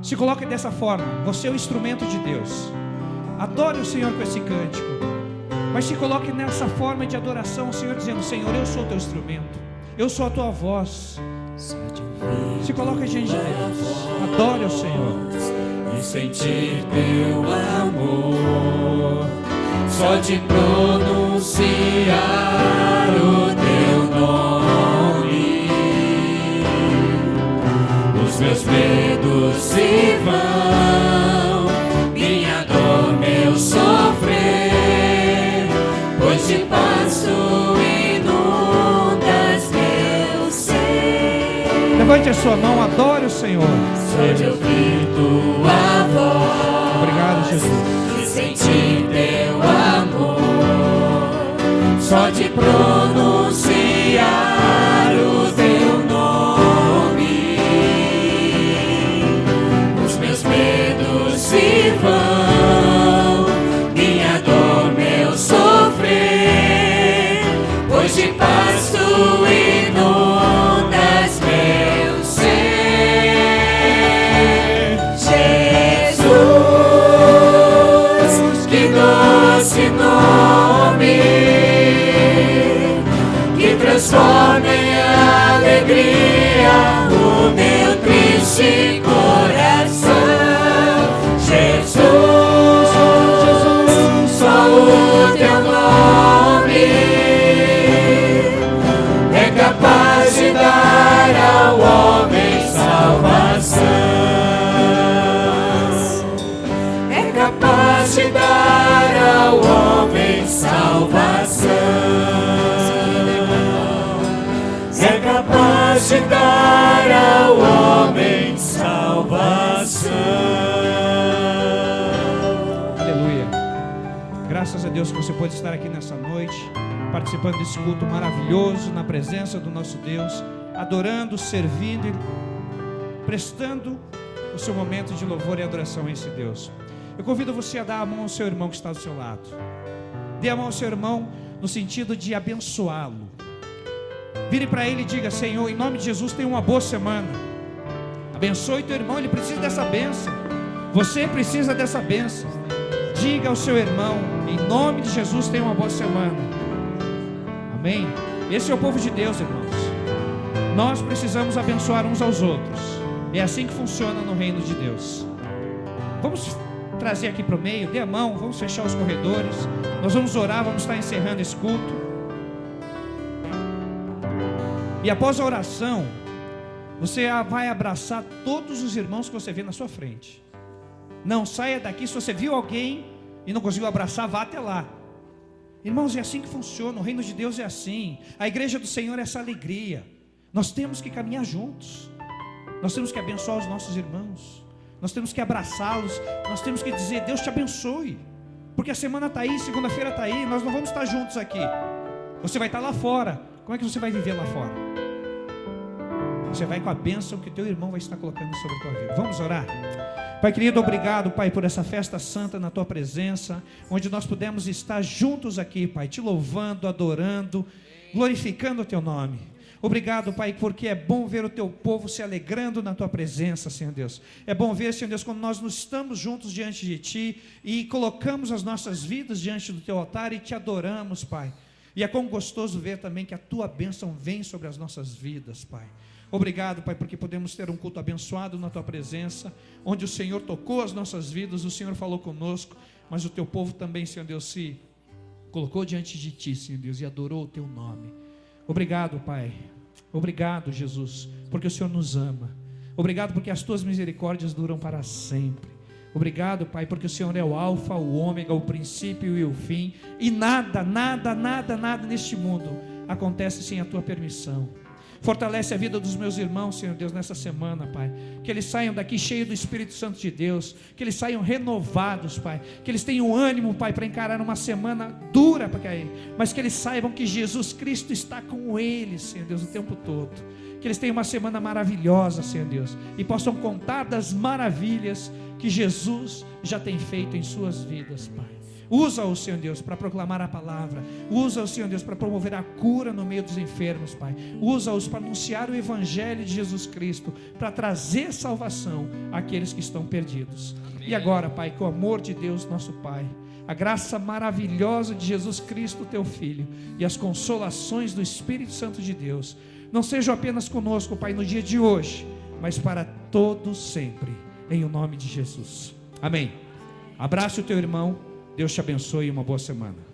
Se coloque dessa forma, você é o instrumento de Deus. Adore o Senhor com esse cântico. Mas se coloque nessa forma de adoração ao Senhor, dizendo: Senhor, eu sou o teu instrumento, eu sou a tua voz. Se coloque diante de Deus, adore ao Senhor. E sentir teu amor, só de pronunciar o teu nome, os meus medos se vão, minha dor, meu sofrer, pois de passo inundas meu ser. Levante a sua mão, adore o Senhor. Só de ouvir tua voz, obrigado, Jesus, e sentir teu amor, só de pronunciar o teu nome, os meus medos se vão, minha dor, meu sofrer, pois de paz tu inundas meu ser. Doce nome que transforma em alegria o meu triste coração. Jesus, só o teu nome é capaz de dar ao homem salvação. É capaz de dar ao homem salvação. É capaz de dar ao homem salvação. Aleluia. Graças a Deus que você pode estar aqui nessa noite, participando desse culto maravilhoso, na presença do nosso Deus, adorando, servindo e prestando o seu momento de louvor e adoração a esse Deus. Eu convido você a dar a mão ao seu irmão que está do seu lado. Dê a mão ao seu irmão no sentido de abençoá-lo. Vire para ele e diga: Senhor, em nome de Jesus, tenha uma boa semana. Abençoe teu irmão, ele precisa dessa bênção. Você precisa dessa bênção. Diga ao seu irmão: em nome de Jesus, tenha uma boa semana. Amém? Esse é o povo de Deus, irmãos. Nós precisamos abençoar uns aos outros. É assim que funciona no reino de Deus. Vamos trazer aqui para o meio, dê a mão, vamos fechar os corredores, nós vamos orar, vamos estar encerrando esse culto. E após a oração, você vai abraçar todos os irmãos que você vê na sua frente. Não saia daqui, se você viu alguém e não conseguiu abraçar, vá até lá. Irmãos, é assim que funciona, o reino de Deus é assim, a igreja do Senhor é essa alegria. Nós temos que caminhar juntos, nós temos que abençoar os nossos irmãos, nós temos que abraçá-los, nós temos que dizer: Deus te abençoe, porque a semana está aí, segunda-feira está aí, nós não vamos estar juntos aqui, você vai estar lá fora. Como é que você vai viver lá fora? Você vai com a bênção que o teu irmão vai estar colocando sobre a tua vida. Vamos orar? Pai querido, obrigado, Pai, por essa festa santa na tua presença, onde nós pudemos estar juntos aqui, Pai, te louvando, adorando, glorificando o teu nome. Obrigado, Pai, porque é bom ver o teu povo se alegrando na tua presença, Senhor Deus. É bom ver, Senhor Deus, quando nós nos estamos juntos diante de ti e colocamos as nossas vidas diante do teu altar e te adoramos, Pai. E é quão gostoso ver também que a tua bênção vem sobre as nossas vidas, Pai. Obrigado, Pai, porque podemos ter um culto abençoado na tua presença, onde o Senhor tocou as nossas vidas, o Senhor falou conosco, mas o teu povo também, Senhor Deus, se colocou diante de ti, Senhor Deus, e adorou o teu nome. Obrigado, Pai, Obrigado, Jesus, porque o Senhor nos ama. Obrigado porque as tuas misericórdias duram para sempre. Obrigado, Pai, porque o Senhor é o alfa, o ômega, o princípio e o fim. E nada neste mundo acontece sem a tua permissão. Fortalece a vida dos meus irmãos, Senhor Deus, nessa semana, Pai. Que eles saiam daqui cheios do Espírito Santo de Deus. Que eles saiam renovados, Pai. Que eles tenham ânimo, Pai, para encarar uma semana dura para cair. Mas que eles saibam que Jesus Cristo está com eles, Senhor Deus, o tempo todo. Que eles tenham uma semana maravilhosa, Senhor Deus. E possam contar das maravilhas que Jesus já tem feito em suas vidas, Pai. Usa-os, Senhor Deus, para proclamar a palavra. Usa-os, Senhor Deus, para promover a cura no meio dos enfermos, Pai. Usa-os para anunciar o Evangelho de Jesus Cristo, para trazer salvação àqueles que estão perdidos. Amém. E agora, Pai, que o amor de Deus, nosso Pai, a graça maravilhosa de Jesus Cristo, teu Filho, e as consolações do Espírito Santo de Deus, não sejam apenas conosco, Pai, no dia de hoje, mas para todos sempre, em o nome de Jesus. Amém. Abrace o teu irmão. Deus te abençoe e uma boa semana.